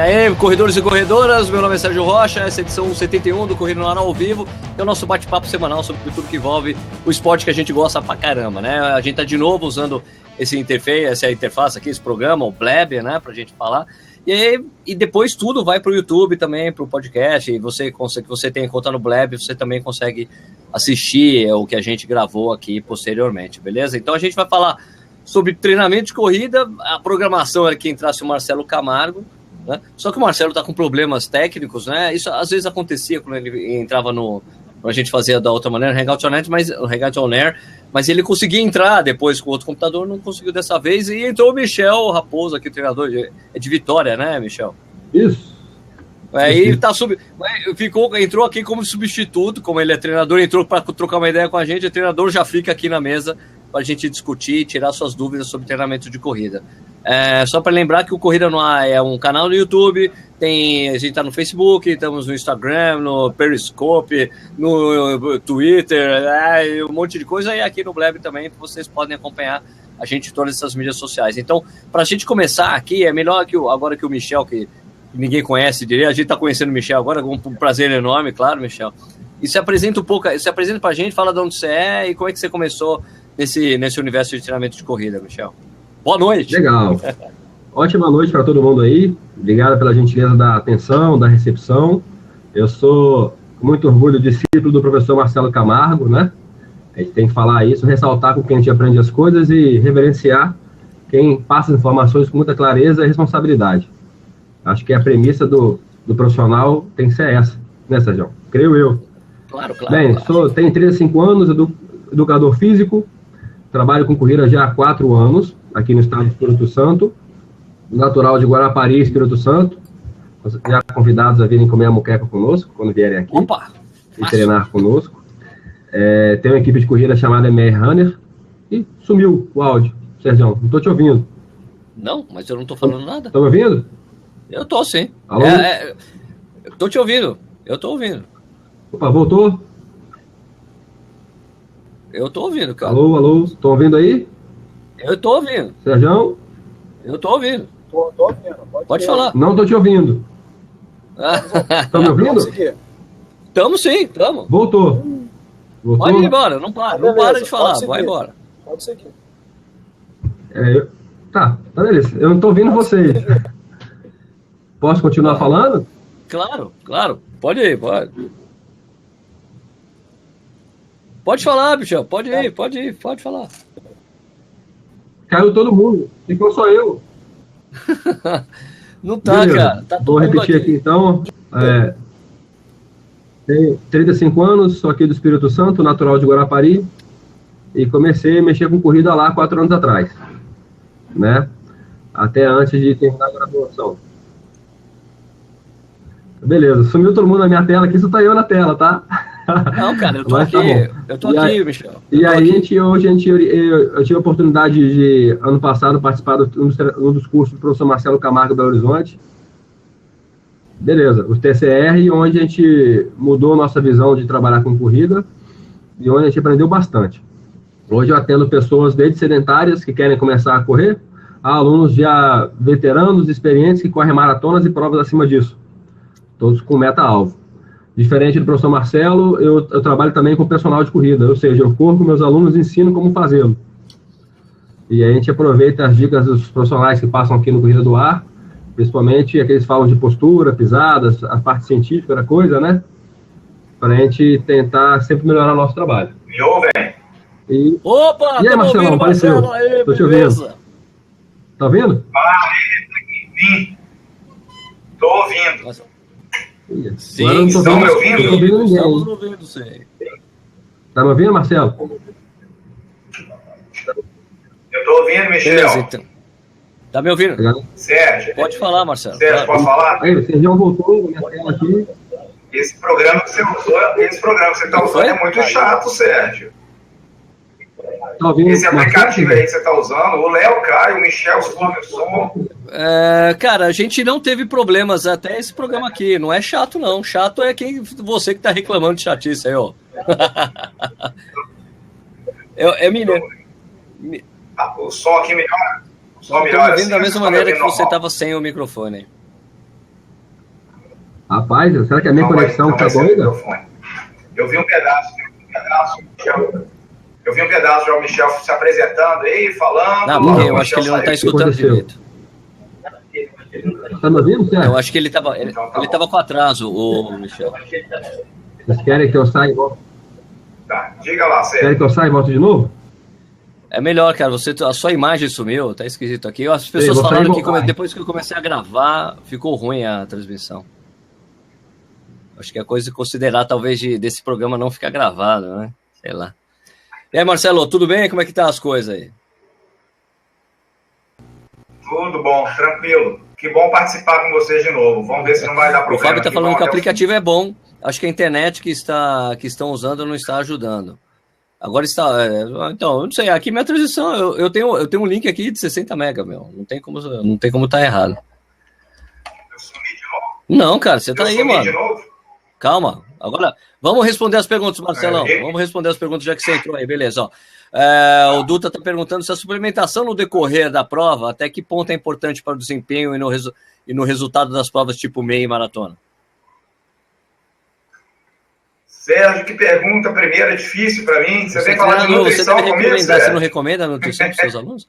aí, corredores e corredoras, meu nome é Sérgio Rocha, essa é a edição 71 do Corrida no Ar ao Vivo, é o nosso bate-papo semanal sobre tudo que envolve o esporte que a gente gosta pra caramba, né? A gente tá de novo usando essa interface aqui, esse programa, o Blab, né, pra gente falar. E depois tudo vai pro YouTube também, pro podcast, e você tem conta no Blab, você também consegue assistir o que a gente gravou aqui posteriormente, beleza? Então a gente vai falar sobre treinamento de corrida, a programação era que entrasse o Marcelo Camargo, né? Só que o Marcelo tá com problemas técnicos, né? Isso às vezes acontecia quando ele entrava a gente fazia da outra maneira, Hangout on Air, mas ele conseguia entrar depois com outro computador, não conseguiu dessa vez, e entrou o Michel Raposo aqui, o treinador de Vitória, né, Michel? Isso. Aí entrou aqui como substituto, como ele é treinador, entrou para trocar uma ideia com a gente, o treinador já fica aqui na mesa para a gente discutir e tirar suas dúvidas sobre treinamento de corrida. Só para lembrar que o Corrida no Ar é um canal no YouTube, a gente está no Facebook, estamos no Instagram, no Periscope, no Twitter, um monte de coisa, e aqui no Blab também vocês podem acompanhar a gente em todas essas mídias sociais. Então, para a gente começar aqui, é melhor agora que o Michel, que ninguém conhece direito, a gente está conhecendo o Michel agora, com um prazer enorme, claro, Michel. E se apresenta para a gente, fala de onde você é e como é que você começou nesse universo de treinamento de corrida, Michel. Boa noite. Legal. Ótima noite para todo mundo aí. Obrigado pela gentileza da atenção, da recepção. Eu sou, com muito orgulho, discípulo do professor Marcelo Camargo, né? A gente tem que falar isso, ressaltar com quem a gente aprende as coisas e reverenciar quem passa as informações com muita clareza e responsabilidade. Acho que a premissa do profissional tem que ser essa, né, Sérgio? Creio eu. Claro. Bem, tenho 35 anos, educador físico, trabalho com corrida já há 4 anos, aqui no estado do Espírito Santo, natural de Guarapari, Espírito Santo, já convidados a virem comer a moqueca conosco, quando vierem aqui. Opa! E treinar conosco. Tem uma equipe de corrida chamada MR Runner, e sumiu o áudio, Sérgio, não estou te ouvindo. Não, mas eu não estou falando nada. Está me ouvindo? Eu estou sim. Alô? Estou te ouvindo, eu estou ouvindo. Opa, voltou? Eu estou ouvindo, cara. Alô, estão ouvindo aí? Eu estou ouvindo. Sérgio? Eu estou ouvindo. Tô ouvindo. Pode falar. Não estou te ouvindo. Estão me ouvindo? Estamos sim, estamos. Voltou. Pode ir embora, não para de falar, vai embora. Pode ser aqui. Tá, beleza. Eu não estou ouvindo vocês. Posso continuar falando? Claro. Pode ir, pode. Pode falar, bicho. Pode falar. Caiu todo mundo. Ficou só eu. Não tá, beleza. Cara. Tá Vou repetir aqui então. Tenho 35 anos, sou aqui do Espírito Santo, natural de Guarapari, e comecei a mexer com corrida lá 4 anos atrás, né? Até antes de terminar a graduação. Beleza, sumiu todo mundo na minha tela aqui, só tá eu na tela, tá? Não, cara, eu tô aqui, Michel. E aí, hoje eu tive a oportunidade de, ano passado, participar de um dos cursos do professor Marcelo Camargo da Horizonte. Beleza, os TCR, onde a gente mudou nossa visão de trabalhar com corrida e onde a gente aprendeu bastante. Hoje eu atendo pessoas desde sedentárias que querem começar a correr, a alunos já veteranos, experientes, que correm maratonas e provas acima disso. Todos com meta-alvo. Diferente do professor Marcelo, eu trabalho também com personal de corrida, ou seja, eu corro com meus alunos e ensino como fazê-lo. E a gente aproveita as dicas dos profissionais que passam aqui no Corrida do Ar, principalmente aqueles que falam de postura, pisadas, a parte científica da coisa, né? Para a gente tentar sempre melhorar o nosso trabalho. Me ouvem? Opa! E aí, Marcelão, apareceu? Estou te ouvindo. Tá ouvindo? Sim. Tô ouvindo. Nossa. Sim, agora eu não tô estão me ouvindo? Não tô ouvindo ninguém. Estamos ouvindo, sim. Tá me ouvindo, Marcelo? Eu tô ouvindo, Michel. Beleza, então. Tá me ouvindo? Sérgio. Pode falar, Marcelo. Sérgio, pode falar? Aí, você já voltou na minha tela aqui. Esse programa que você tá usando é muito chato, Sérgio. Tá ouvindo? Esse aplicativo aí que você tá usando, o Léo cai, o Michel some o som. Cara, a gente não teve problemas até esse programa aqui. Não é chato, não. Chato é você que tá reclamando de chatice aí, ó. É mineiro. O som aqui melhora. O som Tô melhora. ouvindo da mesma maneira que você tava sem o microfone. Rapaz, será que a minha conexão tá doida? Eu vi um pedaço já o Michel se apresentando aí, falando. Não, eu acho que ele não está escutando direito. Tá me ouvindo, Sérgio? Eu acho que ele tava com atraso, o Michel. Vocês querem que eu saia e volte? Tá, diga lá, Sérgio. Querem que eu saia e volte de novo? É melhor, cara, a sua imagem sumiu, tá esquisito aqui. As pessoas falaram que depois que eu comecei a gravar, ficou ruim a transmissão. Acho que é coisa de considerar, talvez, desse programa não ficar gravado, né? Sei lá. E aí, Marcelo, tudo bem? Como é que tá as coisas aí? Tudo bom, tranquilo. Que bom participar com vocês de novo. Vamos ver se não vai dar problema. O Fábio tá falando que o aplicativo é bom. Acho que a internet que estão usando não está ajudando. Agora está... então, não sei, aqui minha transição, eu tenho um link aqui de 60 mega, meu. Não tem como tá errado. Eu sumi de novo? Não, cara, você tá aí, mano. De novo? Calma. Agora, vamos responder as perguntas, Marcelão. Vamos responder as perguntas, já que você entrou aí, beleza. Ó. O Duta está perguntando se a suplementação no decorrer da prova, até que ponto é importante para o desempenho e no resultado das provas tipo meia e maratona? Sérgio, que pergunta primeira difícil para mim. Você vem falar de nutrição comigo, Sérgio? Você não recomenda a nutrição para os seus alunos?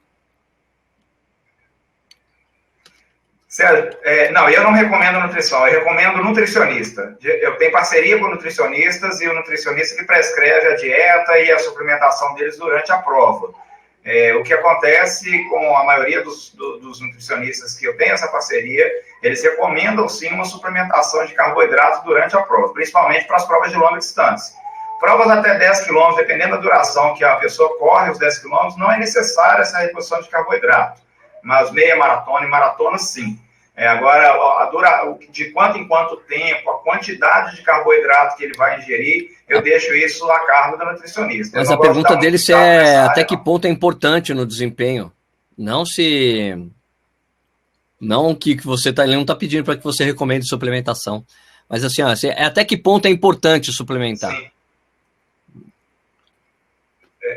Sérgio, não, eu não recomendo nutrição, eu recomendo nutricionista. Eu tenho parceria com nutricionistas e o nutricionista que prescreve a dieta e a suplementação deles durante a prova. O que acontece com a maioria dos nutricionistas que eu tenho essa parceria, eles recomendam sim uma suplementação de carboidrato durante a prova, principalmente para as provas de longa distância. Provas até 10 km, dependendo da duração que a pessoa corre, os 10 km, não é necessária essa reposição de carboidrato. Mas meia maratona e maratona, sim. Agora, de quanto em quanto tempo, a quantidade de carboidrato que ele vai ingerir, eu deixo isso a cargo do nutricionista. Mas a pergunta dele é até que ponto é importante no desempenho. Não que você ele não está pedindo para que você recomende suplementação. Mas assim, até que ponto é importante suplementar. Sim.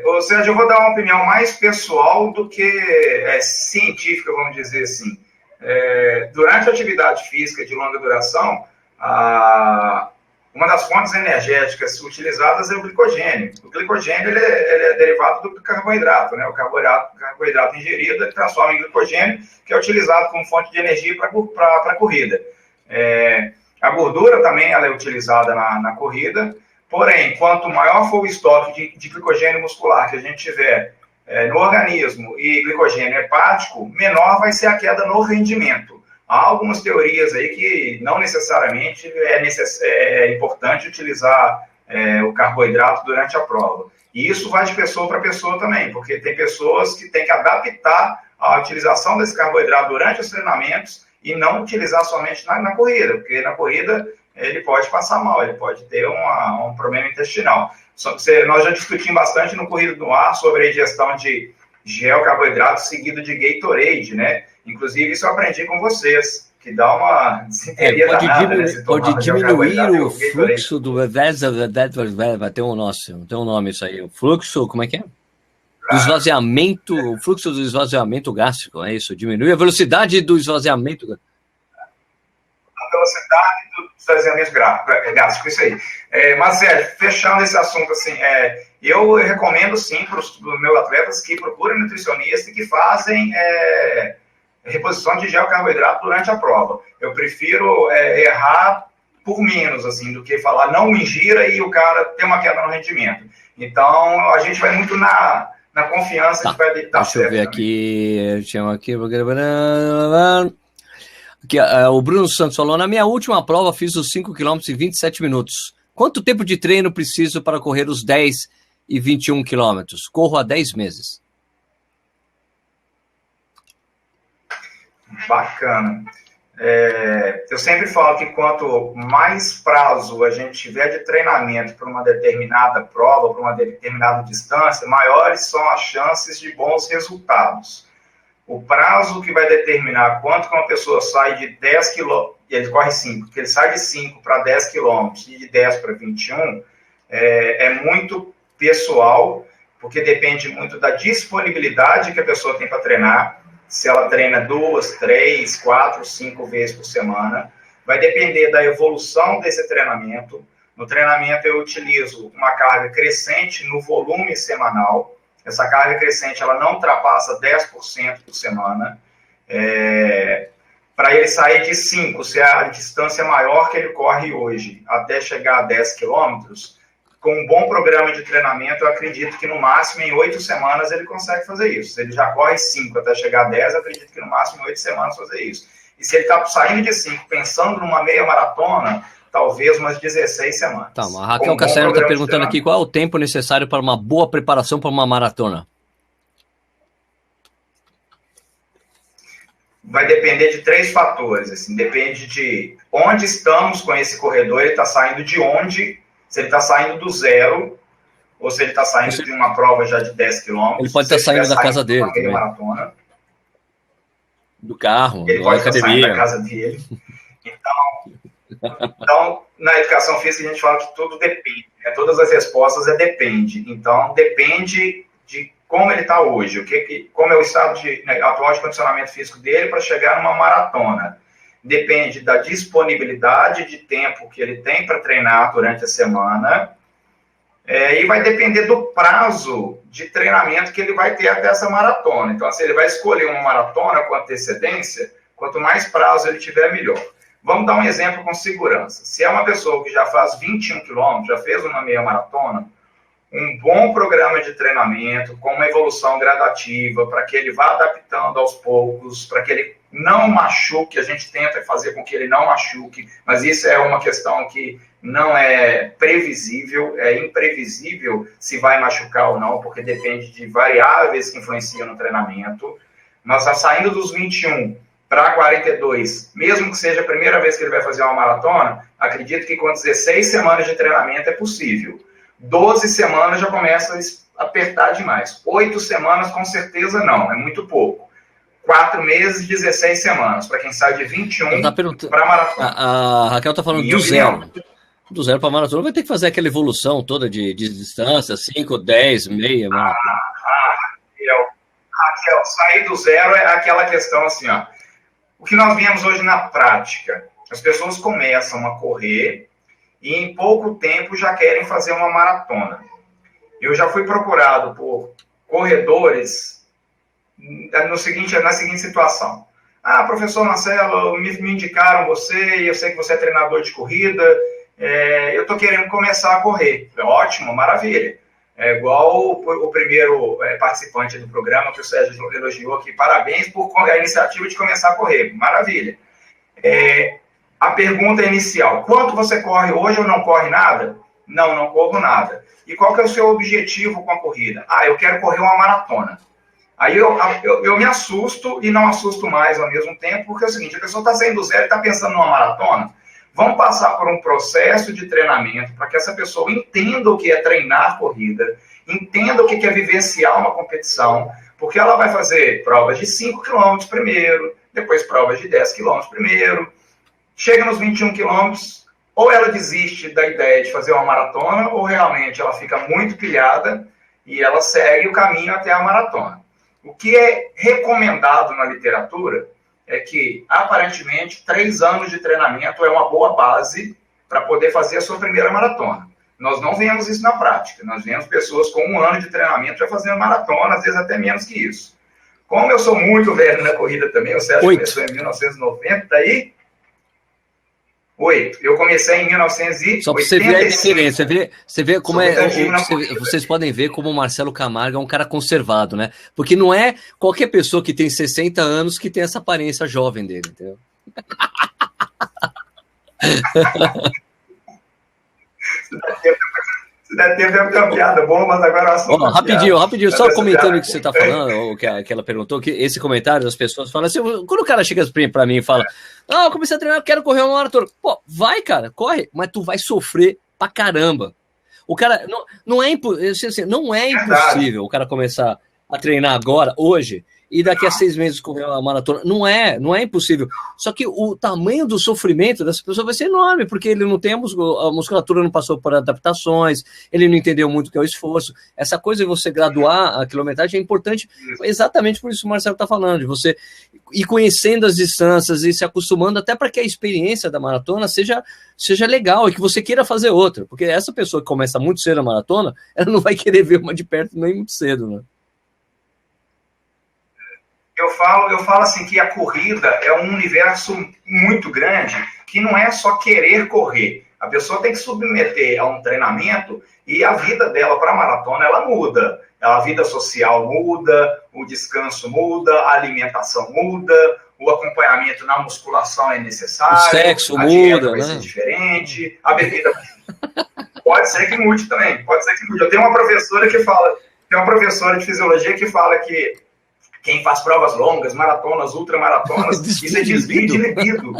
Ou seja, eu vou dar uma opinião mais pessoal do que científica, vamos dizer assim. Durante a atividade física de longa duração, uma das fontes energéticas utilizadas é o glicogênio. O glicogênio ele é derivado do carboidrato, né? O carboidrato ingerido transforma em glicogênio, que é utilizado como fonte de energia para a corrida. A gordura também ela é utilizada na corrida. Porém, quanto maior for o estoque de glicogênio muscular que a gente tiver no organismo e glicogênio hepático, menor vai ser a queda no rendimento. Há algumas teorias aí que não necessariamente é importante utilizar o carboidrato durante a prova. E isso vai de pessoa para pessoa também, porque tem pessoas que têm que adaptar a utilização desse carboidrato durante os treinamentos e não utilizar somente na corrida, porque na corrida ele pode passar mal, ele pode ter um problema intestinal. Nós já discutimos bastante no Corrida do Ar sobre a ingestão de gel carboidrato seguido de Gatorade, né? Inclusive, isso eu aprendi com vocês, que dá uma desinteria danada, né? Pode diminuir o fluxo do... Vai ter um nome isso aí. O fluxo, como é que é? Do esvaziamento, o fluxo do esvaziamento gástrico, é isso? Diminui a velocidade do esvaziamento gástrico. A velocidade do esvaziamento gástrico, isso aí. Mas, fechando esse assunto, assim, eu recomendo, sim, para os meus atletas que procurem nutricionista e que fazem reposição de gel carboidrato durante a prova. Eu prefiro errar por menos, assim, do que falar não ingira e o cara tem uma queda no rendimento. Então, a gente vai muito na confiança de que vai dar certo. Deixa eu ver aqui, chama aqui... o Bruno Santos falou, na minha última prova fiz os 5 km em 27 minutos. Quanto tempo de treino preciso para correr os 10 e 21 km? Corro há 10 meses. Bacana. Eu sempre falo que quanto mais prazo a gente tiver de treinamento para uma determinada prova, para uma determinada distância, maiores são as chances de bons resultados. O prazo que vai determinar quanto que uma pessoa sai de 10 km, ele corre 5, que ele sai de 5 para 10 km e de 10 para 21, é muito pessoal, porque depende muito da disponibilidade que a pessoa tem para treinar, se ela treina 2, 3, 4, 5 vezes por semana, Vai depender da evolução desse treinamento. No treinamento eu utilizo uma carga crescente no volume semanal. Essa carga crescente ela não ultrapassa 10% por semana. Para ele sair de 5, se é a distância maior que ele corre hoje, até chegar a 10 quilômetros, com um bom programa de treinamento, eu acredito que no máximo em 8 semanas ele consegue fazer isso. Se ele já corre 5 até chegar a 10, eu acredito que no máximo em 8 semanas fazer isso. E se ele está saindo de 5, pensando numa meia maratona, talvez umas 16 semanas. Tá, a Raquel Cassiano está perguntando aqui qual é o tempo necessário para uma boa preparação para uma maratona. Vai depender de 3 fatores. Assim, depende de onde estamos com esse corredor, ele está saindo de onde, se ele está saindo do zero, ou se ele está saindo de uma prova já de 10 quilômetros. Ele pode estar saindo da casa dele também. Maratona, do carro, ele pode da academia. Sair da casa dele. Então, na educação física, a gente fala que tudo depende. Né? Todas as respostas depende. Então, depende de como ele está hoje, como é o estado atual de condicionamento físico dele para chegar numa maratona. Depende da disponibilidade de tempo que ele tem para treinar durante a semana. E vai depender do prazo de treinamento que ele vai ter até essa maratona. Então, se ele vai escolher uma maratona com antecedência, quanto mais prazo ele tiver, melhor. Vamos dar um exemplo com segurança. Se é uma pessoa que já faz 21 quilômetros, já fez uma meia maratona, um bom programa de treinamento, com uma evolução gradativa, para que ele vá adaptando aos poucos, para que ele não machuque, a gente tenta fazer com que ele não machuque, mas isso é uma questão que não é previsível, é imprevisível se vai machucar ou não, porque depende de variáveis que influenciam no treinamento. Mas saindo dos 21 para 42, mesmo que seja a primeira vez que ele vai fazer uma maratona, acredito que com 16 semanas de treinamento é possível. 12 semanas já começa a apertar demais. 8 semanas com certeza não, é muito pouco. 4 meses, 16 semanas, para quem sai de 21 para maratona. A Raquel está falando do zero. Do zero para maratona vai ter que fazer aquela evolução toda de distância, 5, 10, meia. Raquel, sair do zero é aquela questão assim, ó. O que nós vemos hoje na prática, as pessoas começam a correr e em pouco tempo já querem fazer uma maratona. Eu já fui procurado por corredores na seguinte situação. Professor Marcelo, me indicaram você, eu sei que você é treinador de corrida, eu estou querendo começar a correr. Ótimo, maravilha. É igual o primeiro participante do programa, que o Sérgio elogiou aqui, parabéns por a iniciativa de começar a correr, maravilha. A pergunta inicial, quanto você corre hoje ou não corre nada? Não corro nada. E qual que é o seu objetivo com a corrida? Eu quero correr uma maratona. Aí eu me assusto e não assusto mais ao mesmo tempo, porque é o seguinte, a pessoa está saindo do zero e está pensando numa maratona, vamos passar por um processo de treinamento para que essa pessoa entenda o que é treinar corrida, entenda o que é vivenciar uma competição, porque ela vai fazer provas de 5 km primeiro, depois provas de 10 km primeiro, chega nos 21 quilômetros, ou ela desiste da ideia de fazer uma maratona, ou realmente ela fica muito pilhada e ela segue o caminho até a maratona. O que é recomendado na literatura é que, aparentemente, 3 anos de treinamento é uma boa base para poder fazer a sua primeira maratona. Nós não vemos isso na prática. Nós vemos pessoas com 1 ano de treinamento já fazendo maratona, às vezes até menos que isso. Como eu sou muito velho na corrida também, o Sérgio começou em 1998. Eu comecei em 1985. Só para você ver a diferença, você vê como vocês podem ver como o Marcelo Camargo é um cara conservado, né? Porque não é qualquer pessoa que tem 60 anos que tem essa aparência jovem dele, entendeu? Se der tempo, é uma piada boa, mas agora... Rapidinho, só comentando o que você está falando, o que ela perguntou, que esse comentário das pessoas falam assim, quando o cara chega para mim e fala, eu comecei a treinar, quero correr uma maratona. Pô, vai, cara, corre, mas tu vai sofrer pra caramba. O cara, não é impossível o cara começar a treinar agora, hoje, e daqui a 6 meses correr uma maratona. Não é impossível. Só que o tamanho do sofrimento dessa pessoa vai ser enorme, porque ele não tem a musculatura não passou por adaptações, ele não entendeu muito o que é o esforço. Essa coisa de você graduar a quilometragem é importante exatamente por isso que o Marcelo está falando, de você ir conhecendo as distâncias e se acostumando até para que a experiência da maratona seja legal e que você queira fazer outra. Porque essa pessoa que começa muito cedo a maratona, ela não vai querer ver uma de perto nem muito cedo, né? Eu falo assim que a corrida é um universo muito grande que não é só querer correr. A pessoa tem que submeter a um treinamento e a vida dela para a maratona ela muda. A vida social muda, o descanso muda, a alimentação muda, o acompanhamento na musculação é necessário. O sexo a muda, vai né? ser diferente, a bebida pode ser que mude também. Pode ser que mude. Eu tenho uma professora que fala, tem uma professora de fisiologia que fala que quem faz provas longas, maratonas, ultramaratonas, isso é desvio de libido.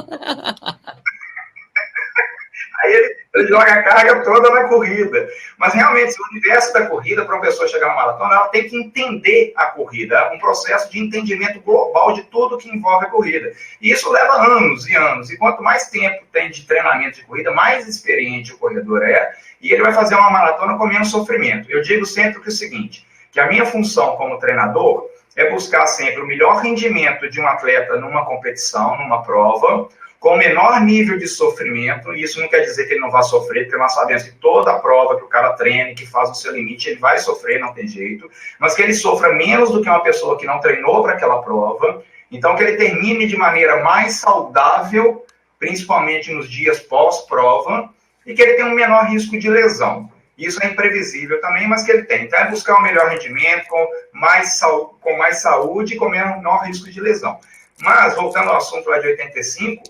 Aí ele joga a carga toda na corrida. Mas realmente, o universo da corrida, para uma pessoa chegar na maratona, ela tem que entender a corrida. É um processo de entendimento global de tudo que envolve a corrida. E isso leva anos e anos. E quanto mais tempo tem de treinamento de corrida, mais experiente o corredor é. E ele vai fazer uma maratona com menos sofrimento. Eu digo sempre que é o seguinte, que a minha função como treinador é buscar sempre o melhor rendimento de um atleta numa competição, numa prova, com o menor nível de sofrimento, e isso não quer dizer que ele não vai sofrer, porque nós sabemos que toda prova que o cara treine, que faz o seu limite, ele vai sofrer, não tem jeito, mas que ele sofra menos do que uma pessoa que não treinou para aquela prova, então que ele termine de maneira mais saudável, principalmente nos dias pós-prova, e que ele tenha um menor risco de lesão. Isso é imprevisível também, mas que ele tem. Então, é buscar um melhor rendimento, com mais saúde e com menor risco de lesão. Mas, voltando ao assunto lá de 85,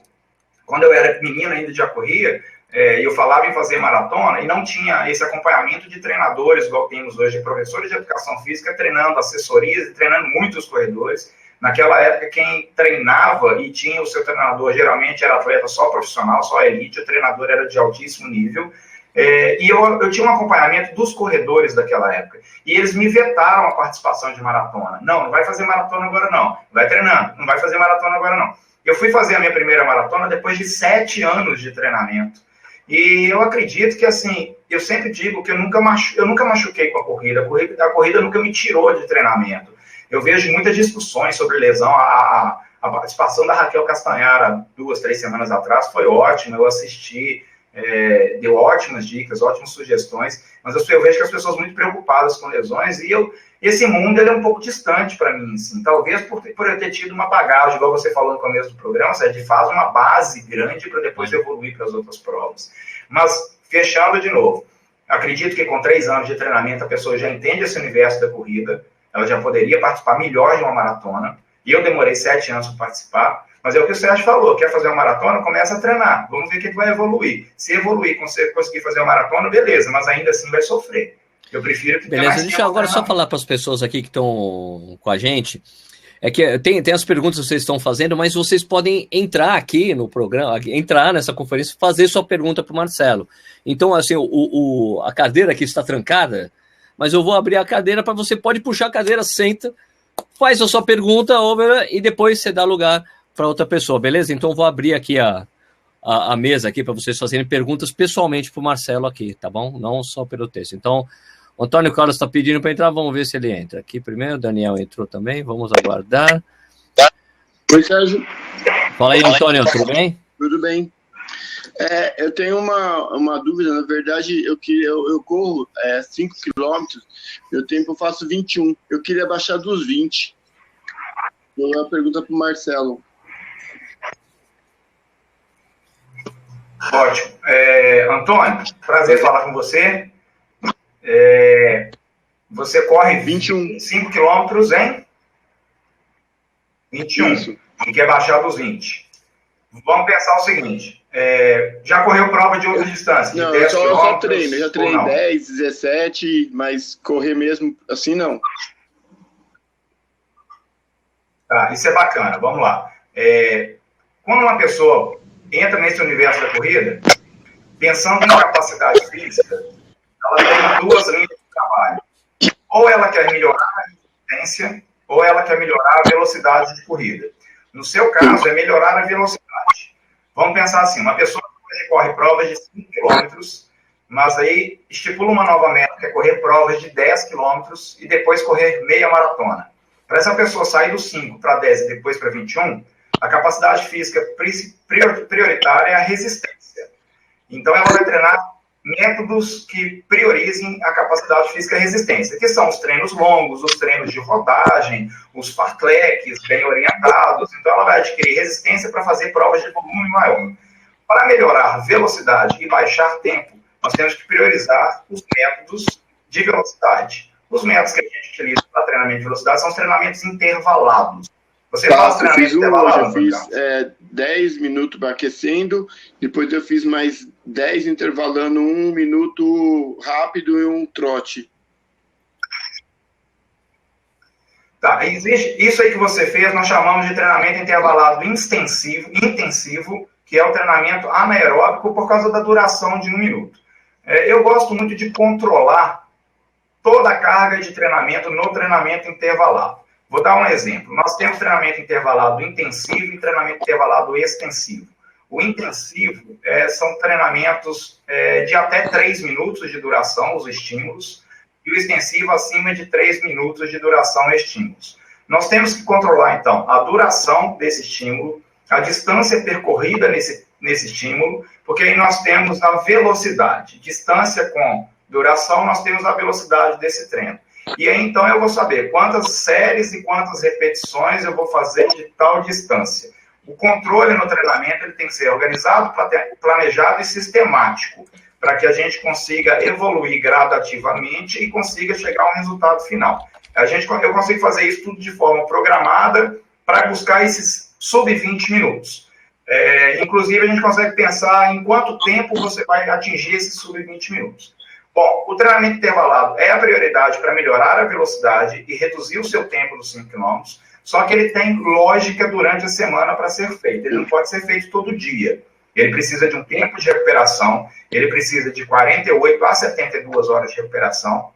quando eu era menino ainda já corria, eu falava em fazer maratona e não tinha esse acompanhamento de treinadores, igual temos hoje, professores de educação física treinando assessorias e treinando muitos corredores. Naquela época, quem treinava e tinha o seu treinador, geralmente era atleta só profissional, só elite, o treinador era de altíssimo nível. E eu tinha um acompanhamento dos corredores daquela época. E eles me vetaram a participação de maratona. Não vai fazer maratona agora não. Vai treinando, não vai fazer maratona agora não. Eu fui fazer a minha primeira maratona depois de 7 anos de treinamento. E eu acredito que, assim, eu sempre digo que eu nunca machuquei com a corrida. A corrida nunca me tirou de treinamento. Eu vejo muitas discussões sobre lesão. A participação da Raquel Castanhara 2, 3 semanas atrás foi ótima. Eu assisti... deu ótimas dicas, ótimas sugestões, mas eu vejo que as pessoas muito preocupadas com lesões e esse mundo ele é um pouco distante para mim, assim, talvez por eu ter tido uma bagagem, igual você falou no começo do programa, de faz uma base grande para depois evoluir para as outras provas. Mas, fechando de novo, acredito que com 3 anos de treinamento a pessoa já entende esse universo da corrida, ela já poderia participar melhor de uma maratona, e eu demorei 7 anos para participar. Mas é o que o Sérgio falou, quer fazer uma maratona, começa a treinar. Vamos ver o que vai evoluir. Se evoluir, conseguir fazer uma maratona, beleza, mas ainda assim vai sofrer. Eu prefiro que... Beleza, deixa eu agora só falar para as pessoas aqui que estão com a gente, é que tem as perguntas que vocês estão fazendo, mas vocês podem entrar aqui no programa, entrar nessa conferência e fazer sua pergunta para o Marcelo. Então, assim, a cadeira aqui está trancada, mas eu vou abrir a cadeira para você, pode puxar a cadeira, senta, faz a sua pergunta, e depois você dá lugar para outra pessoa, beleza? Então vou abrir aqui a mesa aqui para vocês fazerem perguntas pessoalmente para o Marcelo aqui, tá bom? Não só pelo texto. Então, o Antônio Carlos está pedindo para entrar, vamos ver se ele entra aqui primeiro. O Daniel entrou também, vamos aguardar. Oi, Sérgio. Fala aí, Antônio, tudo bem? Tudo bem. Eu tenho uma dúvida, na verdade, eu corro 5 quilômetros, meu tempo eu faço 21, eu queria baixar dos 20. Eu vou uma pergunta para o Marcelo. Ótimo. Antônio, prazer falar com você. Você corre 21. 5 quilômetros em 21. Isso. E quer baixar dos 20. Vamos pensar o seguinte. Já correu prova de outra distância? Não, de 10 eu só treino. Eu já treinei 10, 17, mas correr mesmo assim não. Tá, isso é bacana. Vamos lá. Quando uma pessoa entra nesse universo da corrida, pensando em capacidade física, ela tem 2 linhas de trabalho. Ou ela quer melhorar a resistência, ou ela quer melhorar a velocidade de corrida. No seu caso, é melhorar a velocidade. Vamos pensar assim, uma pessoa que corre provas de 5 km, mas aí estipula uma nova meta, que é correr provas de 10 km e depois correr meia maratona. Para essa pessoa sair do 5 para 10 e depois para 21, a capacidade física prioritária é a resistência. Então, ela vai treinar métodos que priorizem a capacidade física e resistência, que são os treinos longos, os treinos de rodagem, os fartleks bem orientados. Então, ela vai adquirir resistência para fazer provas de volume maior. Para melhorar velocidade e baixar tempo, nós temos que priorizar os métodos de velocidade. Os métodos que a gente utiliza para treinamento de velocidade são os treinamentos intervalados. Você faz treinamento intervalado? Eu fiz 10 minutos aquecendo, depois eu fiz mais 10 intervalando 1 minuto rápido e um trote. Tá, existe isso aí que você fez, nós chamamos de treinamento intervalado intensivo, que é o treinamento anaeróbico por causa da duração de 1 minuto. Eu gosto muito de controlar toda a carga de treinamento no treinamento intervalado. Vou dar um exemplo. Nós temos treinamento intervalado intensivo e treinamento intervalado extensivo. O intensivo são treinamentos de até 3 minutos de duração, os estímulos, e o extensivo acima de 3 minutos de duração, estímulos. Nós temos que controlar, então, a duração desse estímulo, a distância percorrida nesse estímulo, porque aí nós temos a velocidade. Distância com duração, nós temos a velocidade desse treino. E aí, então, eu vou saber quantas séries e quantas repetições eu vou fazer de tal distância. O controle no treinamento ele tem que ser organizado, planejado e sistemático, para que a gente consiga evoluir gradativamente e consiga chegar a um resultado final. Eu consigo fazer isso tudo de forma programada para buscar esses sub-20 minutos. Inclusive, a gente consegue pensar em quanto tempo você vai atingir esses sub-20 minutos. Bom, o treinamento intervalado é a prioridade para melhorar a velocidade e reduzir o seu tempo dos 5 km, só que ele tem lógica durante a semana para ser feito. Ele não pode ser feito todo dia. Ele precisa de um tempo de recuperação, ele precisa de 48 a 72 horas de recuperação.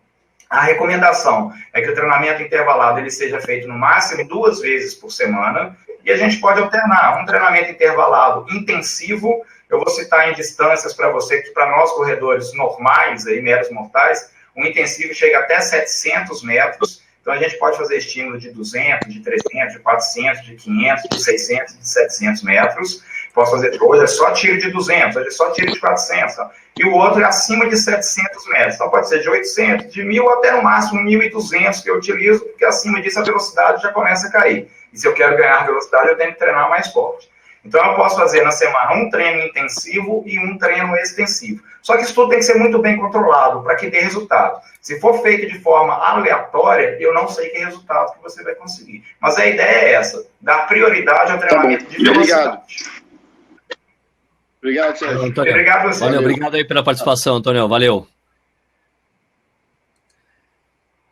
A recomendação é que o treinamento intervalado ele seja feito no máximo 2 vezes por semana, e a gente pode alternar um treinamento intervalado intensivo. Eu vou citar em distâncias para você, que para nós corredores normais, aí, meros mortais, o intensivo chega até 700 metros, então a gente pode fazer estímulo de 200, de 300, de 400, de 500, de 600, de 700 metros. Posso fazer, hoje é só tiro de 200, hoje é só tiro de 400, ó. E o outro é acima de 700 metros, então pode ser de 800, de 1.000 até no máximo 1.200 que eu utilizo, porque acima disso a velocidade já começa a cair. E se eu quero ganhar velocidade, eu tenho que treinar mais forte. Então, eu posso fazer na semana um treino intensivo e um treino extensivo. Só que isso tudo tem que ser muito bem controlado para que dê resultado. Se for feito de forma aleatória, eu não sei que resultado que você vai conseguir. Mas a ideia é essa, dar prioridade ao treinamento de velocidade. Obrigado, Sérgio. Antônio. Obrigado a você. Valeu, obrigado aí pela participação, Antônio. Valeu.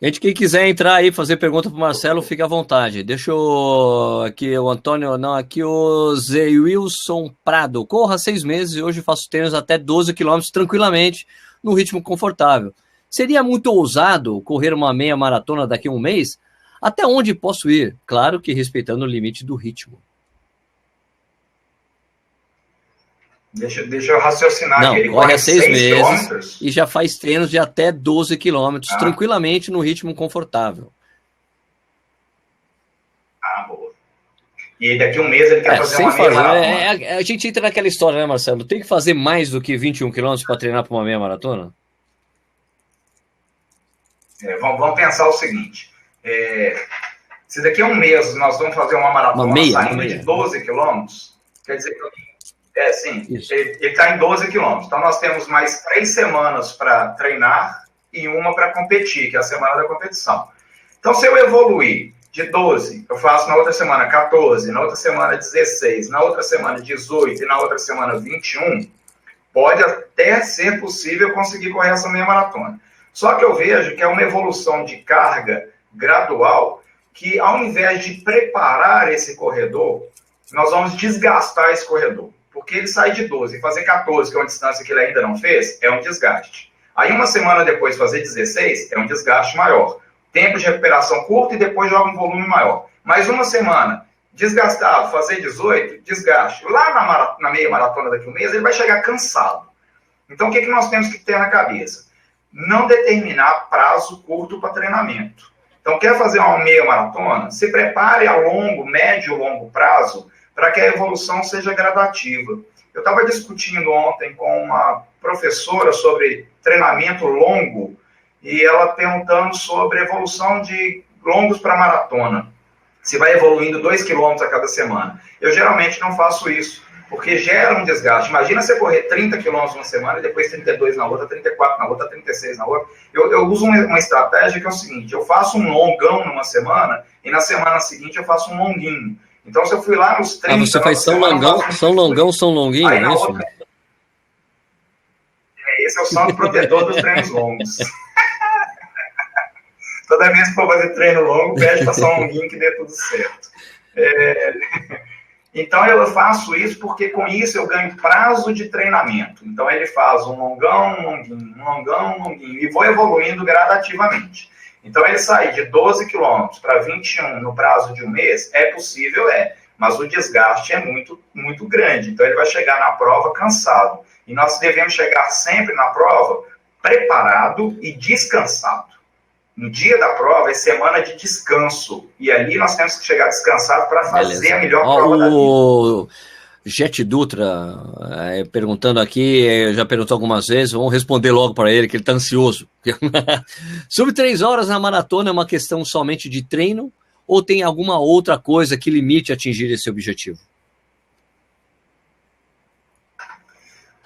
Gente, quem quiser entrar aí, fazer pergunta para o Marcelo, fique à vontade. Deixa eu... Aqui o Antônio, não, aqui o Zé Wilson Prado. Corra 6 meses e hoje faço treinos até 12 km tranquilamente, no ritmo confortável. Seria muito ousado correr uma meia maratona daqui a um mês? Até onde posso ir? Claro que respeitando o limite do ritmo. Deixa eu raciocinar não, aqui. Ele corre há 6 meses quilômetros. E já faz treinos de até 12 quilômetros, tranquilamente, no ritmo confortável. Boa. E daqui a um mês ele quer fazer uma meia maratona. A gente entra naquela história, né, Marcelo? Tem que fazer mais do que 21 quilômetros para treinar para uma meia maratona? Vamos pensar o seguinte. Se daqui a um mês nós vamos fazer uma maratona saindo de 12 quilômetros, quer dizer que sim, ele está em 12 quilômetros. Então, nós temos mais 3 semanas para treinar e uma para competir, que é a semana da competição. Então, se eu evoluir de 12, eu faço na outra semana 14, na outra semana 16, na outra semana 18 e na outra semana 21, pode até ser possível conseguir correr essa meia maratona. Só que eu vejo que é uma evolução de carga gradual que, ao invés de preparar esse corredor, nós vamos desgastar esse corredor. Porque ele sai de 12 e fazer 14, que é uma distância que ele ainda não fez, é um desgaste. Aí uma semana depois fazer 16 é um desgaste maior. tempo de recuperação curto e depois joga um volume maior. Mais uma semana, desgastado, fazer 18, desgaste. Lá na meia maratona daqui a um mês, ele vai chegar cansado. Então, o que nós temos que ter na cabeça? Não determinar prazo curto para treinamento. Então, quer fazer uma meia maratona? Se prepare a longo, médio ou longo prazo para que a evolução seja gradativa. Eu estava discutindo ontem com uma professora sobre treinamento longo e ela perguntando sobre evolução de longos para maratona. Se vai evoluindo 2 km a cada semana. Eu geralmente não faço isso, porque gera um desgaste. Imagina você correr 30 km uma semana, depois 32 na outra, 34 na outra, 36 na outra. Eu uso uma estratégia que é o seguinte, eu faço um longão numa semana e na semana seguinte eu faço um longuinho. Então, se eu fui lá nos 30... você faz São Longão, São Longuinho, é isso? Outra... Esse é o santo protetor dos treinos longos. Toda vez que for fazer treino longo, pede para São Longuinho que dê tudo certo. Então, eu faço isso porque com isso eu ganho prazo de treinamento. Então, ele faz um longão, um longuinho, um longão, um longuinho, e vou evoluindo gradativamente. Então, ele sair de 12 quilômetros para 21 no prazo de um mês, é possível, mas o desgaste é muito, muito grande. Então, ele vai chegar na prova cansado. E nós devemos chegar sempre na prova preparado e descansado. No dia da prova é semana de descanso. E ali nós temos que chegar descansado para fazer a melhor prova da vida. O Jet Dutra perguntando aqui, já perguntou algumas vezes, vamos responder logo para ele, que ele está ansioso. Sobre 3 horas na maratona é uma questão somente de treino ou tem alguma outra coisa que limite atingir esse objetivo?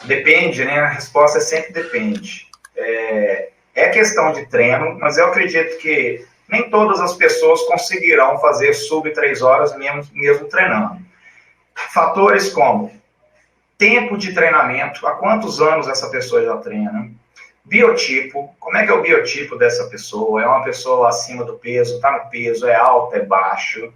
Depende, né? A resposta é sempre depende. É questão de treino, mas eu acredito que nem todas as pessoas conseguirão fazer sub 3 horas mesmo treinando. Fatores como tempo de treinamento, há quantos anos essa pessoa já treina, biotipo, como é que é o biotipo dessa pessoa, é uma pessoa acima do peso, está no peso, é alto, é baixo,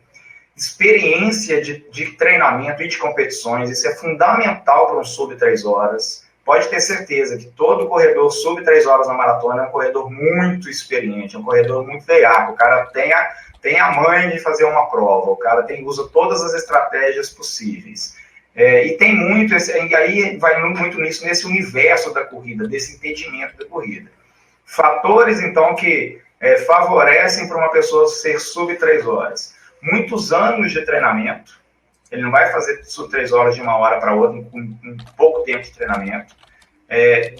experiência de treinamento e de competições, isso é fundamental para um sub 3 horas. Pode ter certeza que todo corredor sub 3 horas na maratona é um corredor muito experiente, é um corredor muito veiaco. O cara tem a mãe de fazer uma prova, o cara usa todas as estratégias possíveis. E tem muito, e aí vai muito nisso, nesse universo da corrida, desse entendimento da corrida. Fatores, então, que favorecem para uma pessoa ser sub 3 horas. Muitos anos de treinamento. Ele não vai fazer sub 3 horas de uma hora para outra com pouco tempo de treinamento.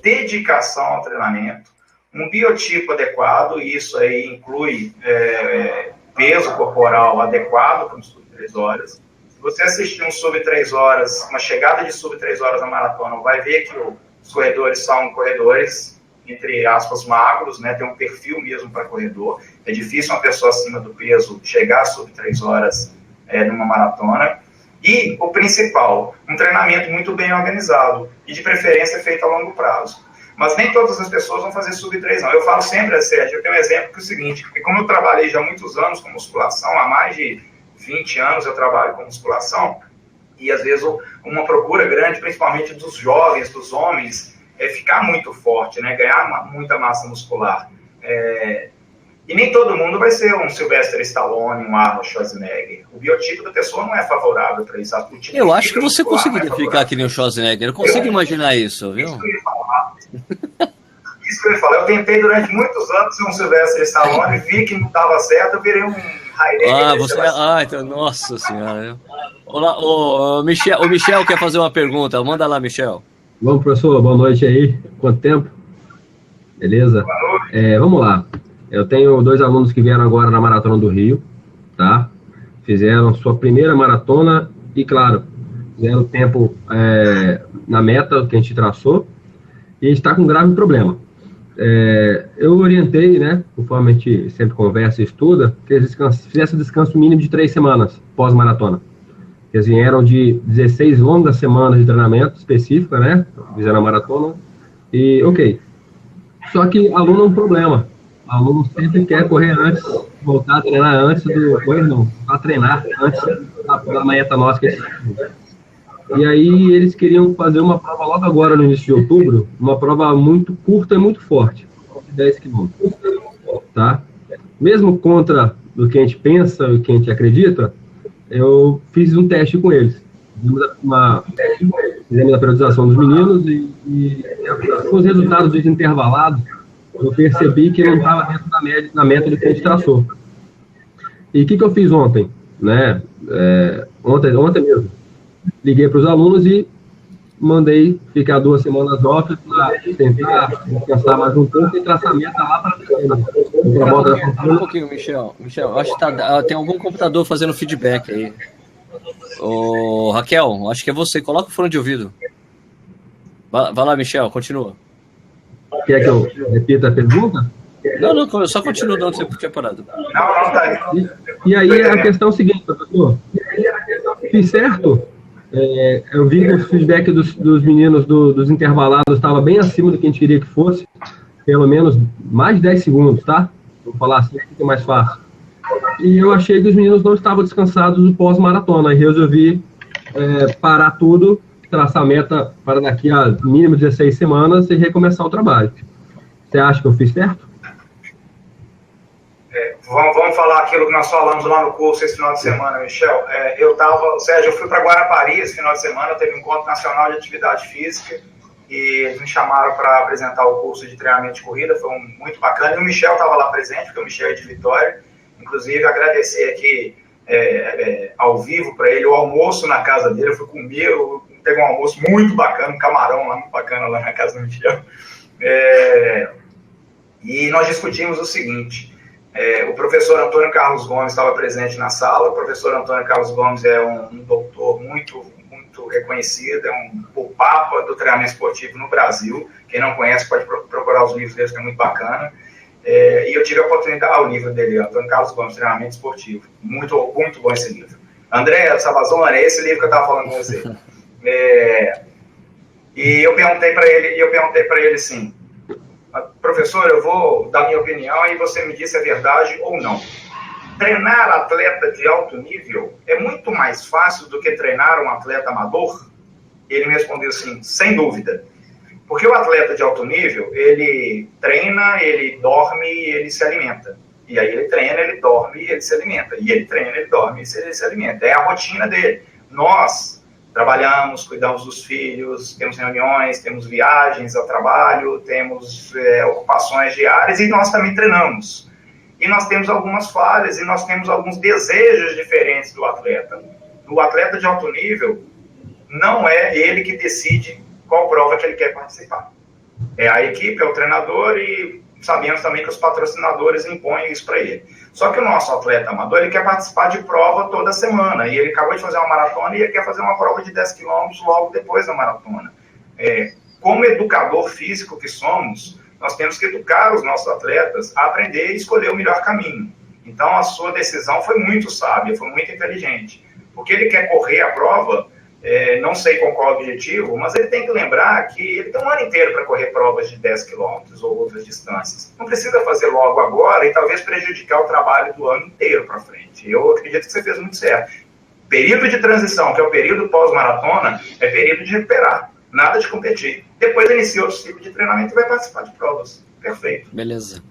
Dedicação ao treinamento. Um biotipo adequado, e isso aí inclui peso corporal adequado para um sub 3 horas. Se você assistir um sub 3 horas, uma chegada de sub 3 horas na maratona, vai ver que os corredores são corredores, entre aspas, magros, né? Tem um perfil mesmo para corredor. É difícil uma pessoa acima do peso chegar a sub 3 horas numa maratona. E o principal, um treinamento muito bem organizado e de preferência feito a longo prazo. Mas nem todas as pessoas vão fazer sub 3, não. Eu falo sempre, Sérgio, eu tenho um exemplo que é o seguinte, porque como eu trabalhei já há muitos anos com musculação, há mais de 20 anos eu trabalho com musculação, e às vezes uma procura grande, principalmente dos jovens, dos homens, é ficar muito forte, né? Ganhar muita massa muscular. E nem todo mundo vai ser um Sylvester Stallone, um Arnold Schwarzenegger. O biotipo da pessoa não é favorável para isso. Eu acho que você conseguiria ficar que nem o Schwarzenegger. Eu consigo imaginar isso, viu? Isso que eu ia falar. Isso que eu ia falar. Eu tentei durante muitos anos ser um Sylvester Stallone, vi que não dava certo, eu virei um Heidegger. Então, nossa senhora. Olá, o Michel quer fazer uma pergunta. Manda lá, Michel. Vamos, professor. Boa noite aí. Quanto tempo? Beleza? Boa noite. Vamos lá. Eu tenho 2 alunos que vieram agora na Maratona do Rio, tá? Fizeram sua primeira maratona e, claro, fizeram o tempo na meta que a gente traçou e a gente está com um grave problema. Eu orientei, né, conforme a gente sempre conversa e estuda, que eles fizessem descanso mínimo de 3 semanas pós-maratona. Eles vieram de 16 longas semanas de treinamento específico, né? Fizeram a maratona e, ok. Só que aluno é um problema. O aluno sempre quer correr antes, voltar a treinar antes do... Correr não, a treinar antes da meta nossa que a gente tá. E aí eles queriam fazer uma prova logo agora, no início de outubro, uma prova muito curta e muito forte, de 10 km, tá? mesmo contra do que a gente pensa e o que a gente acredita, eu fiz um teste com eles. Fizemos a periodização dos meninos e com os resultados dos intervalados, eu percebi que não estava dentro da método que a gente traçou. E o que eu fiz ontem? Né? Ontem mesmo. Liguei para os alunos e mandei ficar 2 semanas off para tentar descansar mais um pouco e traçar a meta lá para um pouquinho, Michel. Acho que tem algum computador fazendo feedback aí. Ô, Raquel, acho que é você. Coloca o fone de ouvido. Vai lá, Michel, continua. Quer que eu repita a pergunta? Não, só continua de onde você tinha parado. E aí a questão é o seguinte, professor. Fiz certo? Eu vi que o feedback dos meninos dos intervalados estava bem acima do que a gente queria que fosse. Pelo menos mais de 10 segundos, tá? Vou falar assim, fica mais fácil. E eu achei que os meninos não estavam descansados do pós-maratona. E resolvi parar tudo, traçar a meta para daqui a mínimo 16 semanas e recomeçar o trabalho. Você acha que eu fiz certo? Vamos falar aquilo que nós falamos lá no curso esse final de semana, Michel. Sérgio, eu fui para Guarapari esse final de semana, teve um encontro nacional de atividade física e eles me chamaram para apresentar o curso de treinamento de corrida, foi muito bacana. E o Michel estava lá presente, porque o Michel é de Vitória. Inclusive, agradecer aqui ao vivo para ele o almoço na casa dele. Eu fui comer, peguei um almoço muito bacana, um camarão lá, muito bacana lá na casa do Michel. E nós discutimos o seguinte: o professor Antônio Carlos Gomes estava presente na sala. O professor Antônio Carlos Gomes é um doutor muito reconhecido, é o papa do treinamento esportivo no Brasil. Quem não conhece pode procurar os livros dele, que é muito bacana. E eu tive a oportunidade, o livro dele, Antônio Carlos Gomes, Treinamento Esportivo. Muito, muito bom esse livro. André Savazone, é esse livro que eu estava falando com você. E eu perguntei para ele assim: professor, eu vou dar minha opinião e você me diz se é verdade ou não. Treinar atleta de alto nível é muito mais fácil do que treinar um atleta amador? Ele me respondeu assim: sem dúvida. Porque o atleta de alto nível, ele treina, ele dorme e ele se alimenta. E aí ele treina, ele dorme e ele se alimenta. E ele treina, ele dorme e ele se alimenta. É a rotina dele. Nós trabalhamos, cuidamos dos filhos, temos reuniões, temos viagens ao trabalho, temos ocupações diárias e nós também treinamos. E nós temos algumas falhas e nós temos alguns desejos diferentes do atleta. O atleta de alto nível, não é ele que decide qual prova que ele quer participar. É a equipe, é o treinador e sabemos também que os patrocinadores impõem isso para ele. Só que o nosso atleta amador, ele quer participar de prova toda semana. E ele acabou de fazer uma maratona e ele quer fazer uma prova de 10 quilômetros logo depois da maratona. Como educador físico que somos, nós temos que educar os nossos atletas a aprender e escolher o melhor caminho. Então, a sua decisão foi muito sábia, foi muito inteligente. Porque ele quer correr a prova, não sei qual é o objetivo, mas ele tem que lembrar que ele tem um ano inteiro para correr provas de 10 quilômetros ou outras distâncias. Não precisa fazer logo agora e talvez prejudicar o trabalho do ano inteiro para frente. Eu acredito que você fez muito certo. Período de transição, que é o período pós-maratona, é período de recuperar, nada de competir. Depois inicia outro tipo de treinamento e vai participar de provas. Perfeito. Beleza.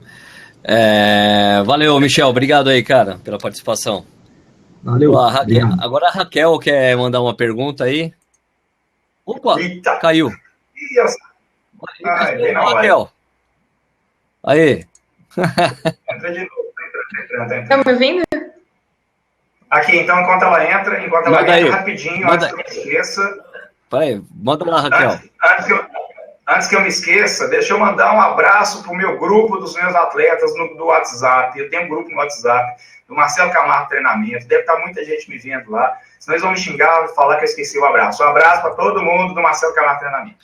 Valeu, Michel. Obrigado aí, cara, pela participação. Valeu. Agora a Raquel quer mandar uma pergunta aí. Opa, eita. Caiu. Raquel. Aí. Entra de novo. Tá me ouvindo? Aqui, então, enquanto ela entra rapidinho, antes que eu me esqueça. Peraí, manda lá, Raquel. Antes que eu me esqueça, deixa eu mandar um abraço para o meu grupo dos meus atletas do WhatsApp. Eu tenho um grupo no WhatsApp do Marcelo Camargo Treinamento. Deve estar muita gente me vendo lá. Senão eles vão me xingar e falar que eu esqueci o abraço. Um abraço para todo mundo do Marcelo Camargo Treinamento.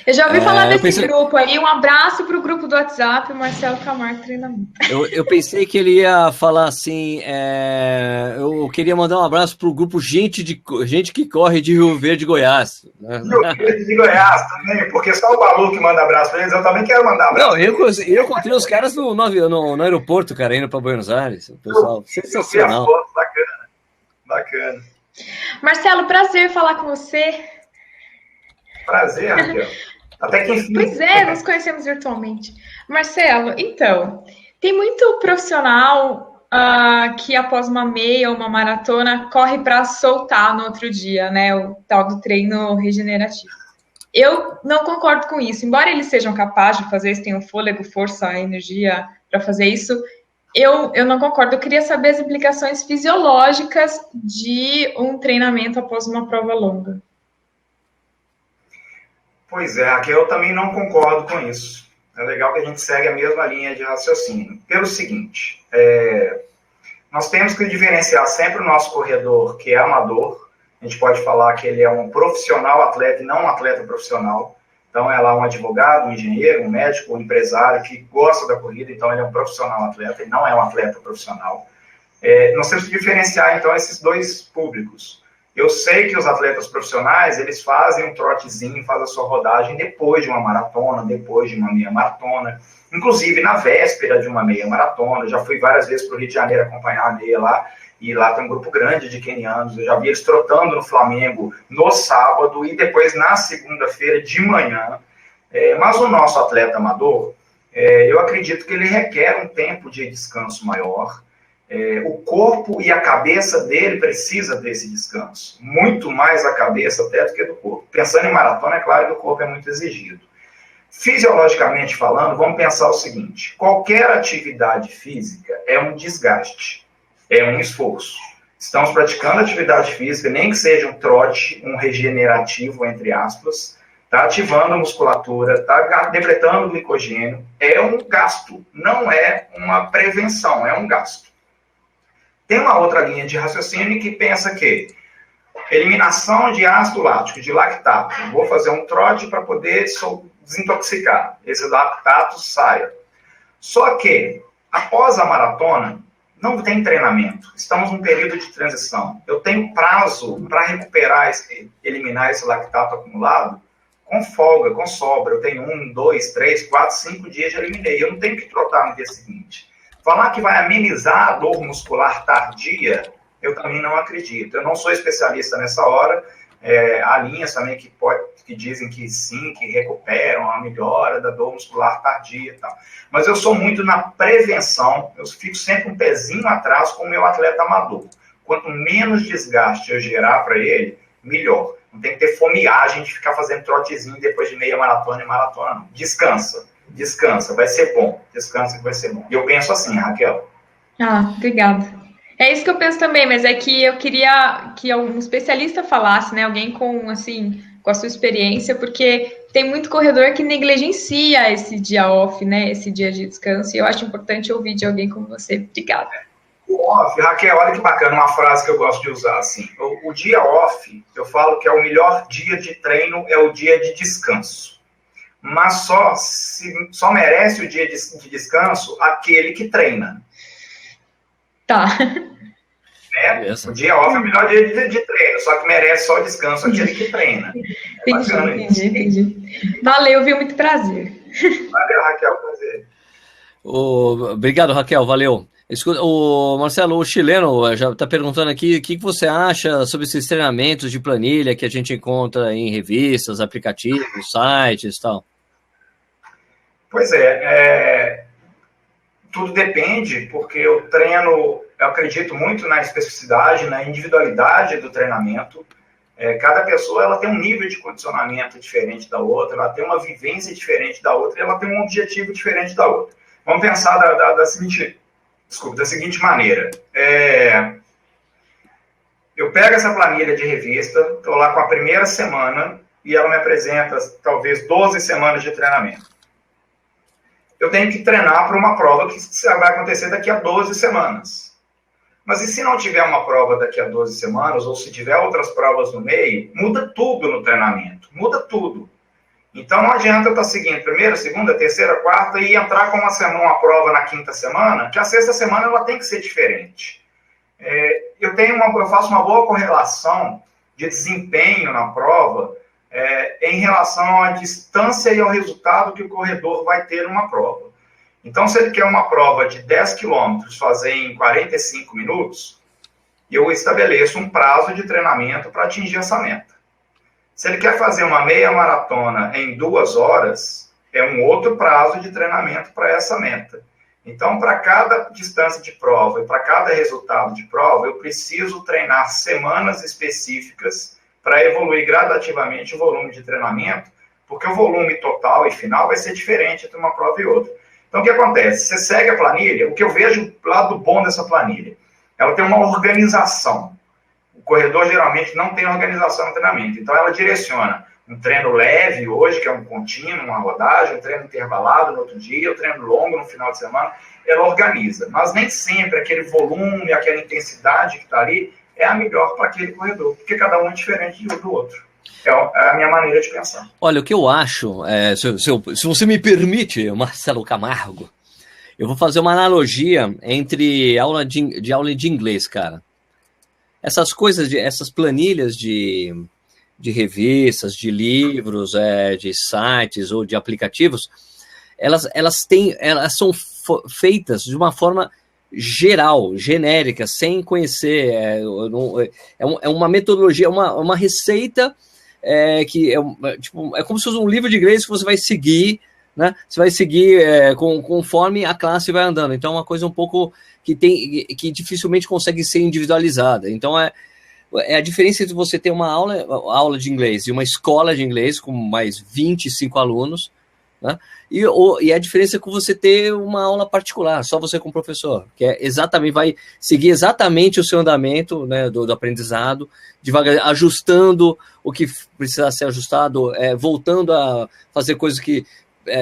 Eu já ouvi falar desse grupo aí. Um abraço para o grupo do WhatsApp, Marcelo Camargo Treinamento. Eu pensei que ele ia falar assim, eu queria mandar um abraço para o grupo gente que corre de Rio Verde, Goiás. Rio Verde de Goiás também, porque só o Balu que manda abraço para eles, eu também quero mandar abraço. Não, eu encontrei os caras no aeroporto, cara, indo para Buenos Aires. O pessoal, sensacional. Bacana. Marcelo, prazer falar com você. Prazer, Raquel. Até que enfim. Pois nos conhecemos virtualmente. Marcelo, então, Tem muito profissional que após uma meia ou uma maratona corre para soltar no outro dia, né? O tal do treino regenerativo. Eu não concordo com isso. Embora eles sejam capazes de fazer isso, tenham fôlego, força, energia para fazer isso, eu não concordo. Eu queria saber as implicações fisiológicas de um treinamento após uma prova longa. Pois é, aqui eu também não concordo com isso. É legal que a gente segue a mesma linha de raciocínio. Pelo seguinte, nós temos que diferenciar sempre o nosso corredor, que é amador. A gente pode falar que ele é um profissional atleta e não um atleta profissional. Então, é lá um advogado, um engenheiro, um médico, um empresário que gosta da corrida, então ele é um profissional atleta e não é um atleta profissional. Nós temos que diferenciar, então, esses dois públicos. Eu sei que os atletas profissionais, eles fazem um trotezinho, fazem a sua rodagem depois de uma maratona, depois de uma meia maratona, inclusive na véspera de uma meia maratona. Eu já fui várias vezes para o Rio de Janeiro acompanhar a meia lá, e lá tem um grupo grande de quenianos. Eu já vi eles trotando no Flamengo no sábado e depois na segunda-feira de manhã. Mas o nosso atleta amador, eu acredito que ele requer um tempo de descanso maior. O corpo e a cabeça dele precisa desse descanso, muito mais a cabeça até do que do corpo. Pensando em maratona, é claro que o corpo é muito exigido. Fisiologicamente falando, vamos pensar o seguinte: qualquer atividade física é um desgaste, é um esforço. Estamos praticando atividade física, nem que seja um trote, um regenerativo, entre aspas, está ativando a musculatura, está depletando o glicogênio, é um gasto, não é uma prevenção, é um gasto. Tem uma outra linha de raciocínio que pensa que eliminação de ácido lático, de lactato. Vou fazer um trote para poder desintoxicar. Esse lactato saia. Só que, após a maratona, não tem treinamento. Estamos num período de transição. Eu tenho prazo para recuperar, eliminar esse lactato acumulado com folga, com sobra. Eu tenho 1, 2, 3, 4, 5 dias de eliminei. Eu não tenho que trotar no dia seguinte. Falar que vai amenizar a dor muscular tardia, eu também não acredito. Eu não sou especialista nessa hora. Há linhas também que dizem que sim, que recuperam a melhora da dor muscular tardia e tal. Mas eu sou muito na prevenção. Eu fico sempre um pezinho atrás com o meu atleta amador. Quanto menos desgaste eu gerar para ele, melhor. Não tem que ter fomeagem de ficar fazendo trotezinho depois de meia maratona e maratona, não. Descansa, vai ser bom. Descansa que vai ser bom. E eu penso assim, Raquel. Obrigada. É isso que eu penso também, mas é que eu queria que algum especialista falasse, né? Alguém com a sua experiência, porque tem muito corredor que negligencia esse dia off, né? Esse dia de descanso, e eu acho importante ouvir de alguém como você. Obrigada. O off, Raquel, olha que bacana, uma frase que eu gosto de usar, assim. O dia off, eu falo que é o melhor dia de treino, é o dia de descanso. Mas só merece o dia de descanso aquele que treina. Tá. O dia off é o melhor dia de treino, só que merece só descanso aquele que treina. Entendi. Valeu, viu? Muito prazer. Valeu, Raquel, prazer. Obrigado, Raquel, valeu. Escuta, o Marcelo, o chileno já está perguntando aqui o que você acha sobre esses treinamentos de planilha que a gente encontra em revistas, aplicativos, sites e tal. Pois tudo depende, porque eu acredito muito na especificidade, na individualidade do treinamento. Cada pessoa ela tem um nível de condicionamento diferente da outra, ela tem uma vivência diferente da outra, e ela tem um objetivo diferente da outra. Vamos pensar da seguinte maneira. Eu pego essa planilha de revista, estou lá com a primeira semana, e ela me apresenta talvez 12 semanas de treinamento. Eu tenho que treinar para uma prova que vai acontecer daqui a 12 semanas. Mas e se não tiver uma prova daqui a 12 semanas, ou se tiver outras provas no meio, muda tudo no treinamento, muda tudo. Então não adianta eu estar seguindo primeira, segunda, terceira, quarta e entrar com uma prova na quinta semana, que a sexta semana ela tem que ser diferente. Eu faço uma boa correlação de desempenho na prova em relação à distância e ao resultado que o corredor vai ter numa prova. Então, se ele quer uma prova de 10 quilômetros fazer em 45 minutos, eu estabeleço um prazo de treinamento para atingir essa meta. Se ele quer fazer uma meia maratona em 2 horas, é um outro prazo de treinamento para essa meta. Então, para cada distância de prova e para cada resultado de prova, eu preciso treinar semanas específicas para evoluir gradativamente o volume de treinamento, porque o volume total e final vai ser diferente entre uma prova e outra. Então, o que acontece? Você segue a planilha, o que eu vejo lado bom dessa planilha, ela tem uma organização. O corredor geralmente não tem organização no treinamento, então ela direciona um treino leve hoje, que é um contínuo, uma rodagem, um treino intervalado no outro dia, um treino longo no final de semana, ela organiza. Mas nem sempre aquele volume, aquela intensidade que está ali é a melhor para aquele corredor, porque cada um é diferente do outro. É a minha maneira de pensar. Olha, o que eu acho, se você me permite, Marcelo Camargo, eu vou fazer uma analogia entre aula de inglês, cara. Essas coisas, essas planilhas de revistas, de livros, de sites ou de aplicativos, elas são feitas de uma forma geral, genérica, sem conhecer. É uma metodologia, uma receita que é como se fosse um livro de inglês que você vai seguir, né? Você vai seguir conforme a classe vai andando. Então, é uma coisa um pouco que dificilmente consegue ser individualizada. Então, é a diferença entre você ter uma aula de inglês e uma escola de inglês com mais 25 alunos, né? E a diferença é com você ter uma aula particular, só você com o professor, que vai seguir exatamente o seu andamento, né, do aprendizado, devagar, ajustando o que precisa ser ajustado, voltando a fazer coisas que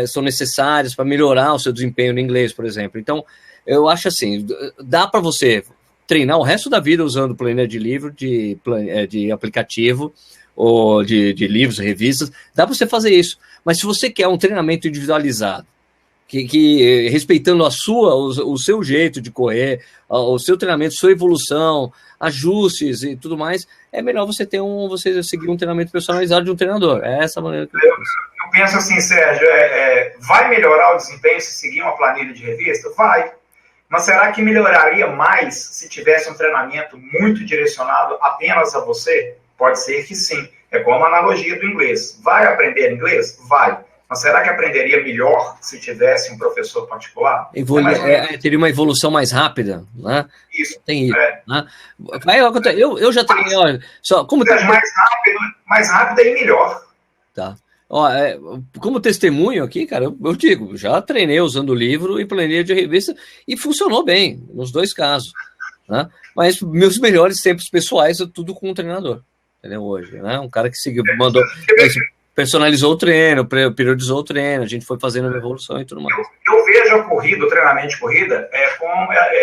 são necessárias para melhorar o seu desempenho no inglês, por exemplo. Então, eu acho assim, dá para você treinar o resto da vida usando planilha de livro, de aplicativo, ou de livros, revistas, dá para você fazer isso. Mas se você quer um treinamento individualizado, que respeitando o seu jeito de correr, o seu treinamento, sua evolução, ajustes e tudo mais, é melhor você seguir um treinamento personalizado de um treinador. É essa a maneira que eu penso assim, Sérgio, vai melhorar o desempenho se seguir uma planilha de revista? Vai. Mas será que melhoraria mais se tivesse um treinamento muito direcionado apenas a você? Pode ser que sim. É como a analogia do inglês. Vai aprender inglês? Vai. Mas será que aprenderia melhor se tivesse um professor particular? Teria uma evolução mais rápida, né? Isso. Tem isso. Né? Eu já treinei, olha, só como mais rápido e melhor. Tá. Como testemunho aqui, cara, eu digo, já treinei usando livro e planilha de revista e funcionou bem, nos dois casos, né? Mas meus melhores tempos pessoais é tudo com um treinador, entendeu? Hoje, né? Um cara que personalizou o treino, periodizou o treino, a gente foi fazendo a evolução e tudo mais. Eu vejo a corrida, o treinamento de corrida,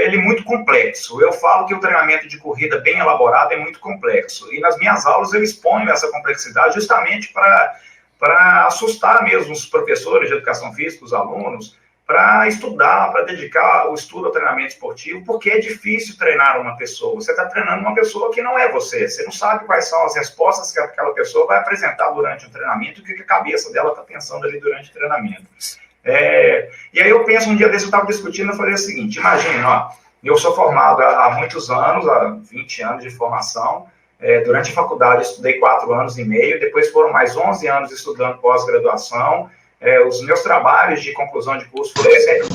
ele é muito complexo. Eu falo que o treinamento de corrida bem elaborado é muito complexo. E nas minhas aulas eu exponho essa complexidade justamente para assustar mesmo os professores de educação física, os alunos, para estudar, para dedicar o estudo ao treinamento esportivo, porque é difícil treinar uma pessoa. Você está treinando uma pessoa que não é você. Você não sabe quais são as respostas que aquela pessoa vai apresentar durante o treinamento e o que a cabeça dela está pensando ali durante o treinamento. E aí eu penso, um dia desse eu estava discutindo, eu falei o seguinte, imagina, eu sou formado há muitos anos, há 20 anos de formação. Durante a faculdade eu estudei 4 anos e meio, depois foram mais 11 anos estudando pós-graduação. Os meus trabalhos de conclusão de curso foram sempre...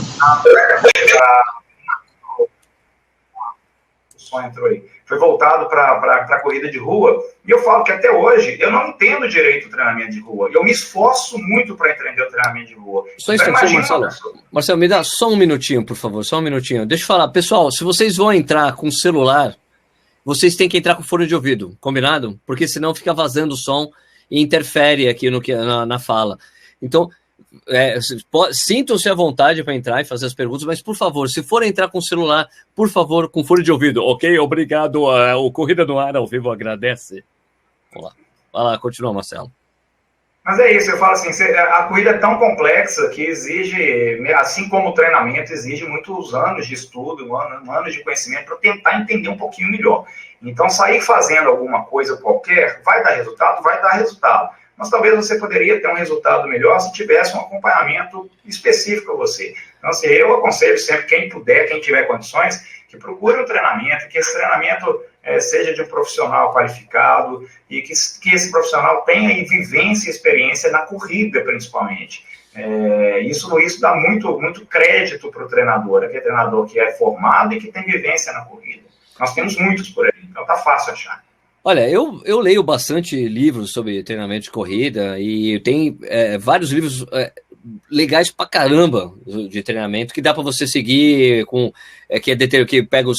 O som entrou aí. Foi voltado para a corrida de rua, e eu falo que até hoje eu não entendo direito o treinamento de rua. Eu me esforço muito para entender o treinamento de rua. Só então, Marcelo. Marcelo, me dá só um minutinho, por favor, só um minutinho. Deixa eu falar, pessoal, se vocês vão entrar com celular, vocês têm que entrar com fone de ouvido, combinado? Porque senão fica vazando o som e interfere aqui na fala. Então, sintam-se à vontade para entrar e fazer as perguntas, mas, por favor, se for entrar com o celular, por favor, com fone de ouvido, ok? Obrigado. O Corrida no Ar ao vivo agradece. Vamos lá. Vai lá, continua, Marcelo. Mas é isso, eu falo assim, a corrida é tão complexa que exige, assim como o treinamento, exige muitos anos de estudo, anos de conhecimento para tentar entender um pouquinho melhor. Então, sair fazendo alguma coisa qualquer, vai dar resultado? Vai dar resultado. Mas talvez você poderia ter um resultado melhor se tivesse um acompanhamento específico a você. Então, assim, eu aconselho sempre, quem puder, quem tiver condições, que procure um treinamento, que esse treinamento seja de um profissional qualificado e que esse profissional tenha vivência e experiência na corrida, principalmente. Isso dá muito crédito para o treinador, aquele treinador que é formado e que tem vivência na corrida. Nós temos muitos por aí, então tá fácil achar. Olha, eu leio bastante livros sobre treinamento de corrida e tem vários livros legais pra caramba de treinamento que dá para você seguir com que pega os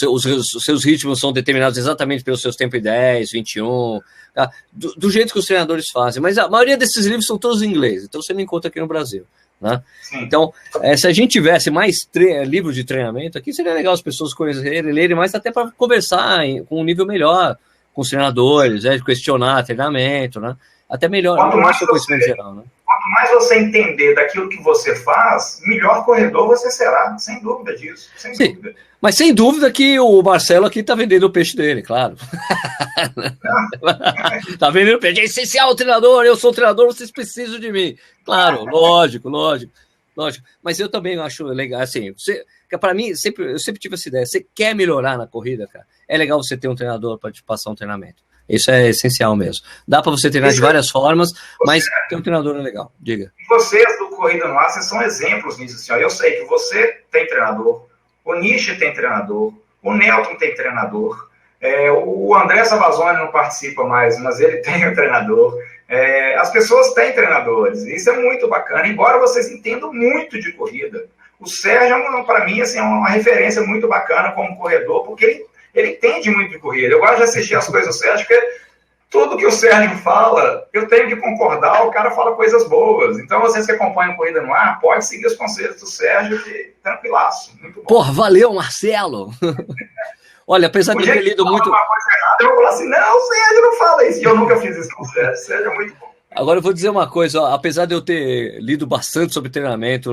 seus ritmos são determinados exatamente pelos seus tempos 10, 21, tá? do jeito que os treinadores fazem, mas a maioria desses livros são todos em inglês, então você não encontra aqui no Brasil, né? Então, se a gente tivesse mais livros de treinamento aqui, seria legal as pessoas conhecerem, lerem mais até para conversar com um nível melhor com os treinadores, questionar treinamento, né? Até melhor, mais o conhecimento geral, né? Quanto mais você entender daquilo que você faz, melhor corredor você será, sem dúvida disso, sem dúvida. Mas sem dúvida que o Marcelo aqui tá vendendo o peixe dele, claro. Tá vendendo o peixe. É essencial o treinador, eu sou o treinador, vocês precisam de mim. Claro, lógico. Mas eu também acho legal, assim, para mim, eu sempre tive essa ideia, você quer melhorar na corrida, cara, é legal você ter um treinador para te passar um treinamento. Isso é essencial mesmo. Dá para você treinar de várias formas, mas ter um treinador é legal. Diga. Vocês do Corrida no Ar, vocês são exemplos nisso, senhor. Eu sei que você tem treinador, o Nishi tem treinador, o Nelton tem treinador, o André Savazone não participa mais, mas ele tem um treinador. As pessoas têm treinadores, isso é muito bacana, embora vocês entendam muito de corrida. O Sérgio, para mim, assim, é uma referência muito bacana como corredor, porque ele entende muito de corrida. Eu gosto de assistir as coisas do Sérgio, porque tudo que o Sérgio fala, eu tenho que concordar, o cara fala coisas boas. Então, vocês que acompanham Corrida no Ar, pode seguir os conselhos do Sérgio, que tranquilaço, muito bom. Porra, valeu, Marcelo! Olha, apesar de ter lido muito... Uma coisa errada, eu vou falar assim, não, Sérgio, não fala isso. E eu nunca fiz isso com o Sérgio. O Sérgio é muito bom. Agora eu vou dizer uma coisa, ó, apesar de eu ter lido bastante sobre treinamento,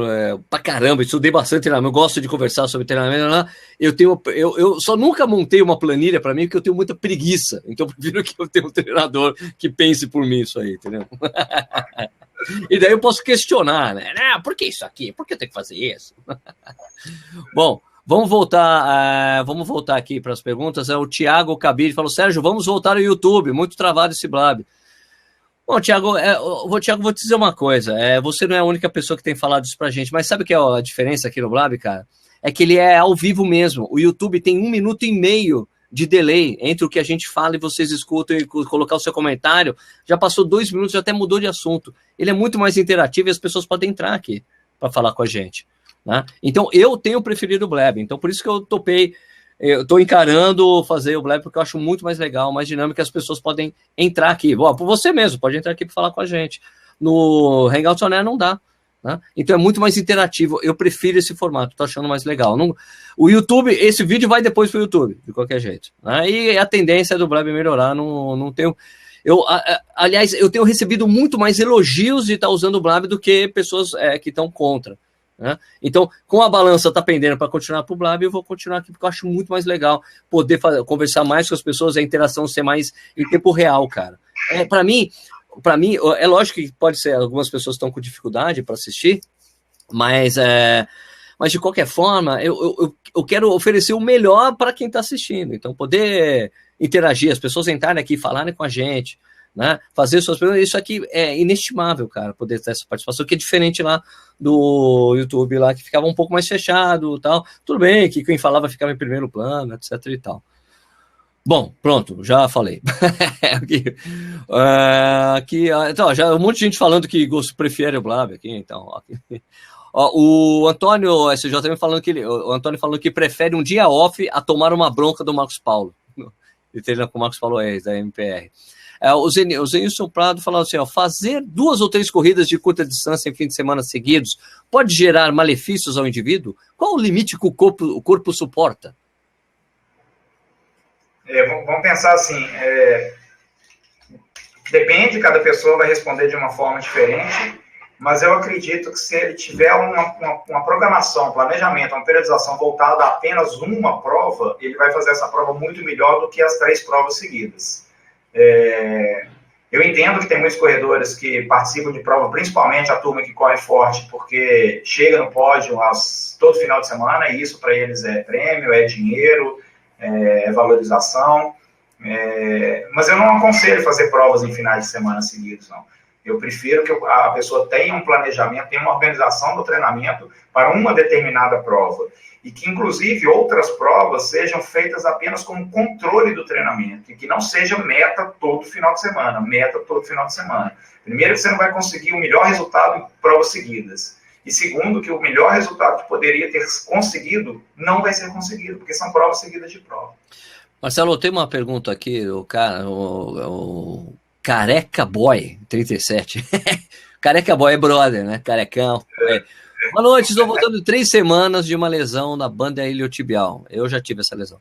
pra caramba, estudei bastante treinamento, eu gosto de conversar sobre treinamento, né? Eu só nunca montei uma planilha para mim porque eu tenho muita preguiça, então eu prefiro que eu tenha um treinador que pense por mim isso aí, entendeu? E daí eu posso questionar, né? Por que isso aqui? Por que eu tenho que fazer isso? Bom, vamos voltar aqui para as perguntas. O Thiago Cabide falou, Sérgio, vamos voltar ao YouTube, muito travado esse blab. Bom, Thiago, vou te dizer uma coisa, você não é a única pessoa que tem falado isso pra gente, mas sabe o que é a diferença aqui no Blab, cara? É que ele é ao vivo mesmo, o YouTube tem 1 minuto e meio de delay entre o que a gente fala e vocês escutam e colocar o seu comentário, já passou 2 minutos, já até mudou de assunto, ele é muito mais interativo e as pessoas podem entrar aqui para falar com a gente, né? Então eu tenho preferido o Blab, então por isso que eu topei. Eu estou encarando fazer o Blab porque eu acho muito mais legal, mais dinâmico, as pessoas podem entrar aqui. Por você mesmo, pode entrar aqui para falar com a gente. No Hangouts On Air não dá, né? Então é muito mais interativo. Eu prefiro esse formato, estou achando mais legal. O YouTube, esse vídeo vai depois para o YouTube, de qualquer jeito, né? E a tendência do Blab melhorar, não tenho... Aliás, eu tenho recebido muito mais elogios de estar usando o Blab do que pessoas que estão contra. Né? Então, com a balança tá pendendo para continuar pro Blab, eu vou continuar aqui porque eu acho muito mais legal poder conversar mais com as pessoas, a interação ser mais em tempo real, cara. Para mim, é lógico que pode ser, algumas pessoas estão com dificuldade para assistir, mas de qualquer forma, eu quero oferecer o melhor para quem está assistindo. Então, poder interagir, as pessoas entrarem aqui e falarem com a gente, né? Fazer suas perguntas, isso aqui é inestimável, cara, poder ter essa participação, que é diferente lá do YouTube, lá que ficava um pouco mais fechado e tal. Tudo bem que quem falava ficava em primeiro plano, etc e tal. Bom, pronto, já falei. Então, já um monte de gente falando que prefere o Blab aqui, então. O Antônio SJ falando que prefere um dia off a tomar uma bronca do Marcos Paulo. Ele treina com o Marcos Paulo da MPR. O Zenilson Prado falando assim, fazer 2 ou 3 corridas de curta distância em fim de semana seguidos pode gerar malefícios ao indivíduo? Qual o limite que o corpo suporta? Vamos pensar assim, depende, cada pessoa vai responder de uma forma diferente, mas eu acredito que se ele tiver uma programação, um planejamento, uma periodização voltada a apenas uma prova, ele vai fazer essa prova muito melhor do que as 3 provas seguidas. Eu entendo que tem muitos corredores que participam de prova, principalmente a turma que corre forte, porque chega no pódio todo final de semana, e isso para eles é prêmio, é dinheiro, é valorização. Mas eu não aconselho fazer provas em finais de semana seguidos, não. Eu prefiro que a pessoa tenha um planejamento, tenha uma organização do treinamento para uma determinada prova. E que, inclusive, outras provas sejam feitas apenas como controle do treinamento, e que não seja meta todo final de semana. Primeiro, que você não vai conseguir o melhor resultado em provas seguidas. E segundo, que o melhor resultado que poderia ter conseguido não vai ser conseguido, porque são provas seguidas de prova. Marcelo, tem uma pergunta aqui, o Careca Boy, 37. Careca Boy é brother, né? Carecão. Boa noite, estou voltando 3 semanas de uma lesão na banda iliotibial. Eu já tive essa lesão.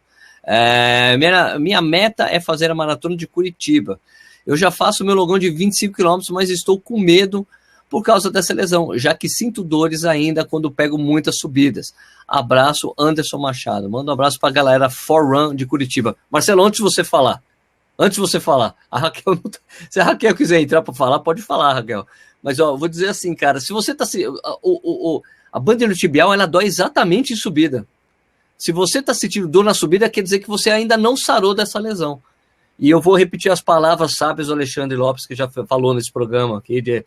Minha meta é fazer a maratona de Curitiba. Eu já faço meu longão de 25 km, mas estou com medo por causa dessa lesão, já que sinto dores ainda quando pego muitas subidas. Abraço, Anderson Machado. Manda um abraço para a galera Forrun de Curitiba. Marcelo, antes de você falar, a Raquel, se a Raquel quiser entrar para falar, pode falar, Raquel. Mas ó, vou dizer assim, cara, se você tá a banda iliotibial, ela dói exatamente em subida. Se você está sentindo dor na subida, quer dizer que você ainda não sarou dessa lesão. E eu vou repetir as palavras sábias do Alexandre Lopes, que já falou nesse programa aqui, de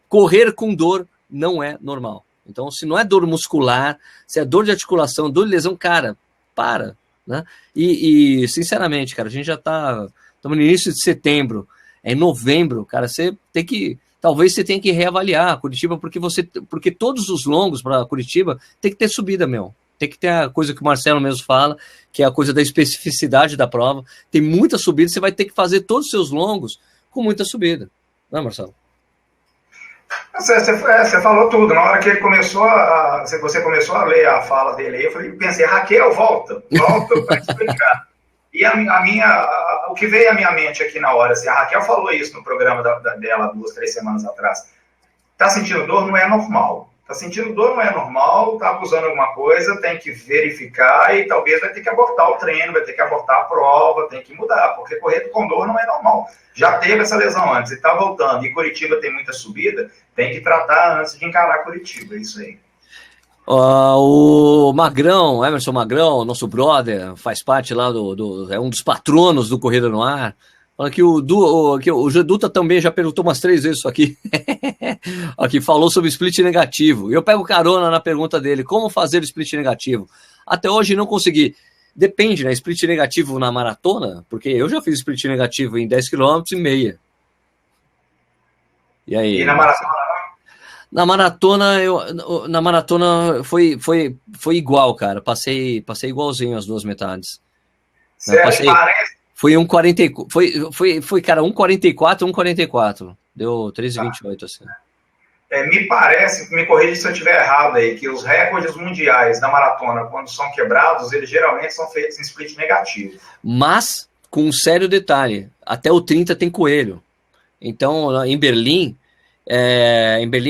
correr com dor não é normal. Então, se não é dor muscular, se é dor de articulação, dor de lesão, cara, para, né? E sinceramente, cara, a gente já estamos no início de setembro, em novembro, cara, talvez você tenha que reavaliar Curitiba, porque todos os longos para Curitiba tem que ter subida, meu. Tem que ter a coisa que o Marcelo mesmo fala, que é a coisa da especificidade da prova. Tem muita subida, você vai ter que fazer todos os seus longos com muita subida. Não é, Marcelo? Você falou tudo. Na hora que ele você começou a ler a fala dele, eu pensei, Raquel, volta para explicar. E o que veio à minha mente aqui na hora, assim, a Raquel falou isso no programa dela 2, 3 semanas atrás. Tá sentindo dor? Não é normal. Tá sentindo dor? Não é normal. Tá abusando de alguma coisa, tem que verificar e talvez vai ter que abortar o treino, vai ter que abortar a prova, tem que mudar, porque correr com dor não é normal. Já teve essa lesão antes e tá voltando. E Curitiba tem muita subida, tem que tratar antes de encarar Curitiba. É isso aí. O Magrão, Emerson Magrão, nosso brother, faz parte lá é um dos patronos do Corrida no Ar. Fala que o Geduta também já perguntou umas 3 vezes isso aqui. Aqui falou sobre split negativo. E eu pego carona na pergunta dele: como fazer o split negativo? Até hoje não consegui. Depende, né? Split negativo na maratona, porque eu já fiz split negativo em 10 km e meia. E aí? E na maratona? Na maratona foi igual, cara. Passei igualzinho as duas metades. Sério, parece? Foi 1,40. Foi, cara, 1,44, 1,44. Deu 13,28, assim. Me parece, me corrija se eu estiver errado aí, que os recordes mundiais da maratona, quando são quebrados, eles geralmente são feitos em split negativo. Mas, com um sério detalhe, até o 30 tem coelho. Então, em Berlim,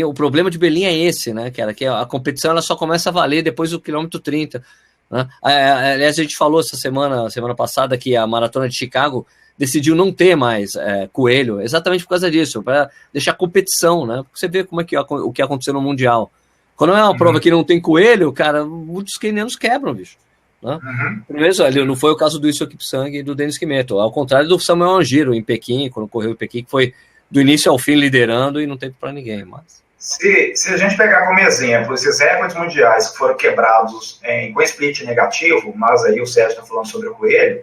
o problema de Berlim é esse, né, cara? Que a competição ela só começa a valer depois do quilômetro 30. Né? Aliás, a gente falou essa semana passada que a Maratona de Chicago decidiu não ter mais coelho, exatamente por causa disso, para deixar competição, né? Porque você vê como é que o que aconteceu no Mundial. Quando é uma prova que não tem coelho, cara, muitos quenianos quebram, bicho. Né? Primeiro, não foi o caso do Isso Kipsang e do Denis Kimeto, ao contrário do Samuel Angiro em Pequim, quando correu em Pequim, que foi do início ao fim liderando e não teve para ninguém mais. Se a gente pegar como exemplo esses recordes mundiais que foram quebrados com split negativo, mas aí o Sérgio está falando sobre o coelho,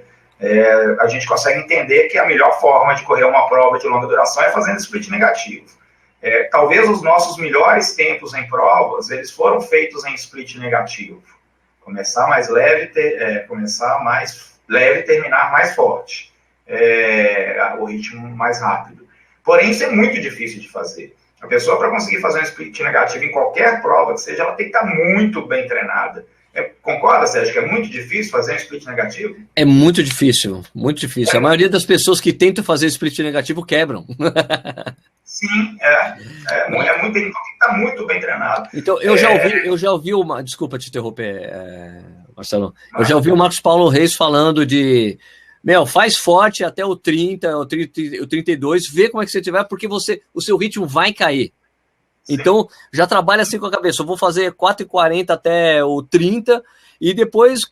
a gente consegue entender que a melhor forma de correr uma prova de longa duração é fazendo split negativo. Talvez os nossos melhores tempos em provas, eles foram feitos em split negativo. Começar mais leve, terminar mais forte. O ritmo mais rápido. Porém, isso é muito difícil de fazer. A pessoa, para conseguir fazer um split negativo em qualquer prova que seja, ela tem que estar muito bem treinada. Concorda, Sérgio, que é muito difícil fazer um split negativo? É muito difícil, muito difícil. A maioria das pessoas que tentam fazer split negativo quebram. Sim, tem que estar muito bem treinado. Então, eu já ouvi uma... Desculpa te interromper, Marcelo. Eu já ouvi o Marcos Paulo Reis falando Faz forte até o 30, o 32, vê como é que você tiver, porque o seu ritmo vai cair. Sim. Então, já trabalha assim com a cabeça. Eu vou fazer 4,40 até o 30 e depois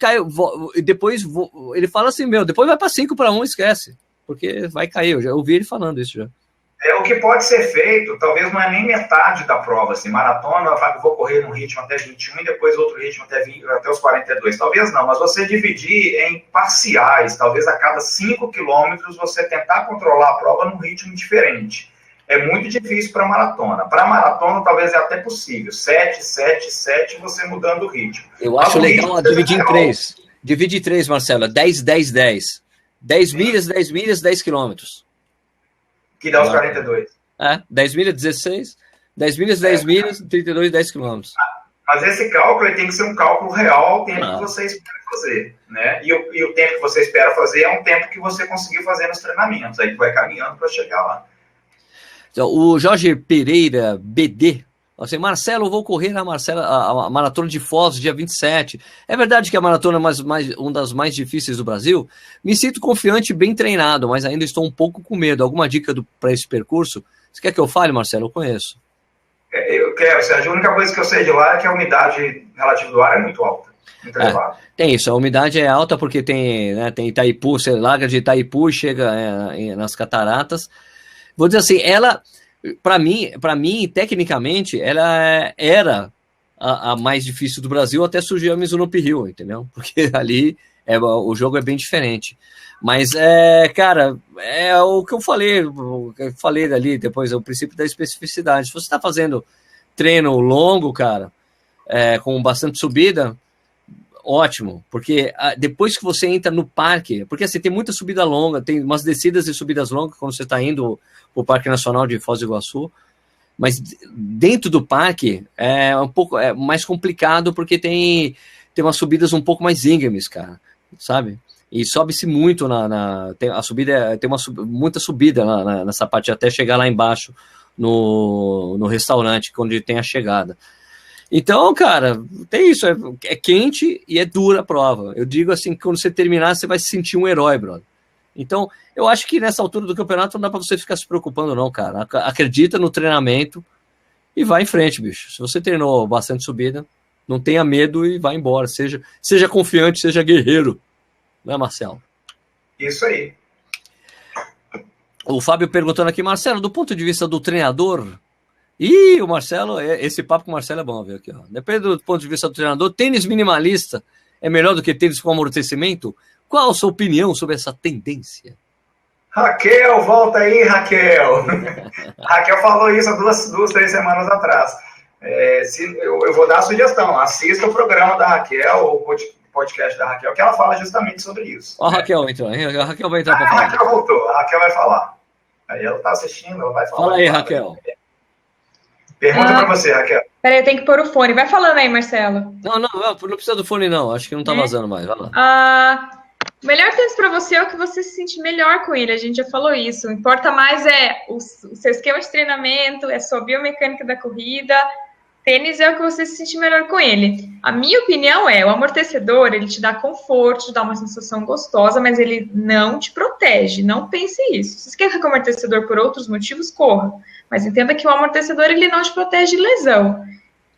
ele fala assim, depois vai para 5-1, esquece, porque vai cair. Eu já ouvi ele falando isso já. O que pode ser feito, talvez não é nem metade da prova, assim, maratona, eu vou correr num ritmo até 21 e depois outro ritmo até os 42, talvez não, mas você dividir em parciais, talvez a cada 5 quilômetros você tentar controlar a prova num ritmo diferente. É muito difícil para maratona. Para maratona, talvez é até possível. 7, 7, 7, você mudando o ritmo. Eu acho legal dividir em 3. Divide em 3, Marcelo. 10, 10, 10. 10 milhas, 10 milhas, 10 quilômetros. Que dá os 42. 10 milhas, 16. 10 milhas, 10 milhas, 32, 10 quilômetros. Mas esse cálculo tem que ser um cálculo real ao tempo que você espera fazer. Né? E o tempo que você espera fazer é um tempo que você conseguiu fazer nos treinamentos. Aí tu vai caminhando para chegar lá. Então, o Jorge Pereira, BD, assim, Marcelo, eu vou correr a maratona de Foz, dia 27. É verdade que a maratona é uma das mais difíceis do Brasil? Me sinto confiante e bem treinado, mas ainda estou um pouco com medo. Alguma dica para esse percurso? Você quer que eu fale, Marcelo? Eu conheço. Eu quero, Sérgio. A única coisa que eu sei de lá é que a umidade relativa do ar é muito alta. Muito elevada. Tem isso, a umidade é alta porque tem Itaipu, você larga de Itaipu e chega nas cataratas. Vou dizer assim, ela, para mim, tecnicamente, ela era a mais difícil do Brasil até surgir a Mizuno Hill, entendeu? Porque ali o jogo é bem diferente. Mas, cara, é o que eu falei ali depois, é o princípio da especificidade. Se você está fazendo treino longo, cara, com bastante subida, ótimo, porque depois que você entra no parque, porque assim, tem muita subida longa, tem umas descidas e subidas longas quando você está indo para o Parque Nacional de Foz do Iguaçu, mas dentro do parque é um pouco mais complicado, porque tem umas subidas um pouco mais íngremes, cara, sabe? E sobe-se muito tem muita subida nessa parte, até chegar lá embaixo no restaurante, onde tem a chegada. Então, cara, tem isso, é quente e é dura a prova. Eu digo assim, que quando você terminar, você vai se sentir um herói, brother. Então, eu acho que nessa altura do campeonato não dá pra você ficar se preocupando, não, cara. Acredita no treinamento e vai em frente, bicho. Se você treinou bastante subida, não tenha medo e vai embora. Seja confiante, seja guerreiro. Né, Marcelo? Isso aí. O Fábio perguntando aqui, Marcelo, do ponto de vista do treinador... Ih, o Marcelo, esse papo com o Marcelo é bom, viu aqui, ó. Depende do ponto de vista do treinador, tênis minimalista é melhor do que tênis com amortecimento? Qual a sua opinião sobre essa tendência? Raquel, volta aí, Raquel. Raquel falou isso há 3 semanas atrás. Eu vou dar a sugestão, assista o programa da Raquel, o podcast da Raquel, que ela fala justamente sobre isso. Ó, a Raquel entrou, hein? A Raquel vai entrar para falar. A Raquel voltou, a Raquel vai falar. Aí ela tá assistindo, ela vai falar. Fala aí, Raquel. Pergunta para você, Raquel. Peraí, eu tenho que pôr o fone. Vai falando aí, Marcelo. Não precisa do fone, não. Acho que não tá vazando mais. Vai lá. O melhor tênis para você é o que você se sente melhor com ele. A gente já falou isso. O que importa mais é o seu esquema de treinamento, é a sua biomecânica da corrida. Tênis é o que você se sente melhor com ele. A minha opinião o amortecedor, ele te dá conforto, te dá uma sensação gostosa, mas ele não te protege. Não pense isso. Se você quer com o amortecedor por outros motivos, corra. Mas entenda que o amortecedor, ele não te protege de lesão.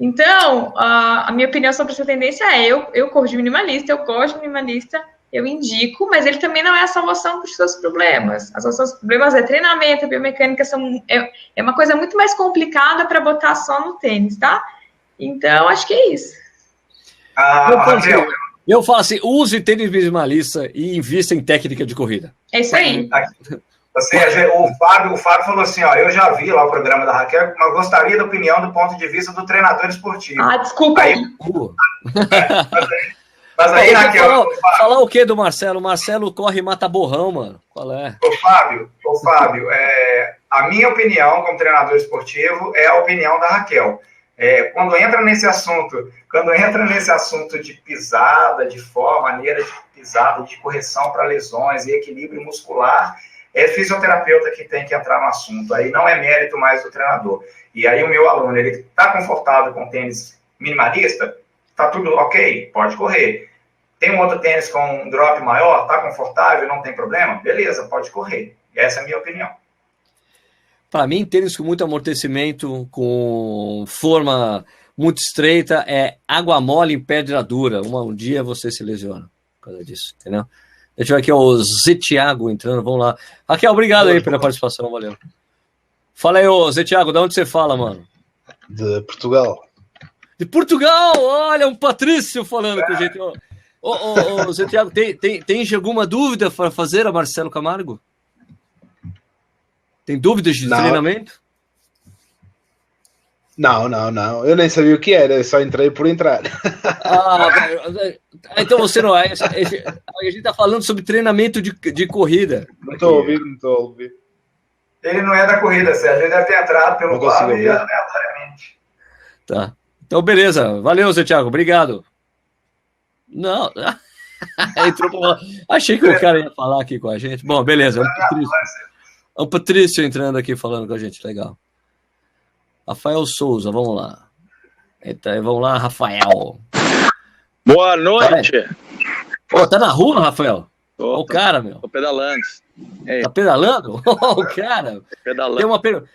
Então, a minha opinião sobre essa tendência eu corro de minimalista, eu gosto de minimalista, eu indico, mas ele também não é a salvação para os seus problemas. A solução dos problemas é treinamento, a biomecânica, é uma coisa muito mais complicada para botar só no tênis, tá? Então, acho que é isso. Eu falo assim, use tênis minimalista e invista em técnica de corrida. É isso aí. Ou seja, o Fábio falou assim, ó, eu já vi lá o programa da Raquel, mas gostaria da opinião do ponto de vista do treinador esportivo. Desculpa aí. Mas aí, Raquel... Falar o que do Marcelo? O Marcelo corre e mata borrão, mano. Qual é? Ô Fábio, a minha opinião como treinador esportivo é a opinião da Raquel. Quando entra nesse assunto de pisada, de maneira de pisada, de correção para lesões e equilíbrio muscular, é fisioterapeuta que tem que entrar no assunto. Aí não é mérito mais do treinador. E aí o meu aluno, ele está confortável com tênis minimalista, tá tudo ok, pode correr. Tem um outro tênis com um drop maior, tá confortável, não tem problema? Beleza, pode correr. Essa é a minha opinião. Para mim, tênis com muito amortecimento, com forma muito estreita, é água mole em pedra dura. Um dia você se lesiona por causa disso, entendeu? Deixa eu ver aqui, ó, o Zé Thiago entrando, vamos lá. Raquel, obrigado aí pela participação, valeu. Fala aí, ô Zé Thiago, de onde você fala, mano? De Portugal. De Portugal, olha, um Patrício falando com o jeito. Ô, Zé Thiago, tem alguma dúvida para fazer a Marcelo Camargo? Tem dúvidas de treinamento? Não. Eu nem sabia o que era, eu só entrei por entrar. Então você não é. A gente tá falando sobre treinamento de corrida. Não estou a ouvir. Ele não é da corrida, Sérgio. Ele deve ter entrado pelo quadro aleatoriamente. Tá. Então, beleza. Valeu, Zé Thiago. Obrigado. Não. Achei que o cara ia falar aqui com a gente. Bom, beleza. É um Patrício entrando aqui falando com a gente. Legal. Rafael Souza, vamos lá. Então, vamos lá, Rafael. Boa noite. Pô, tá na rua, Rafael? Ó, o cara, meu. Tô pedalando. Tá pedalando? O cara. Pedalando. Tem uma pergunta.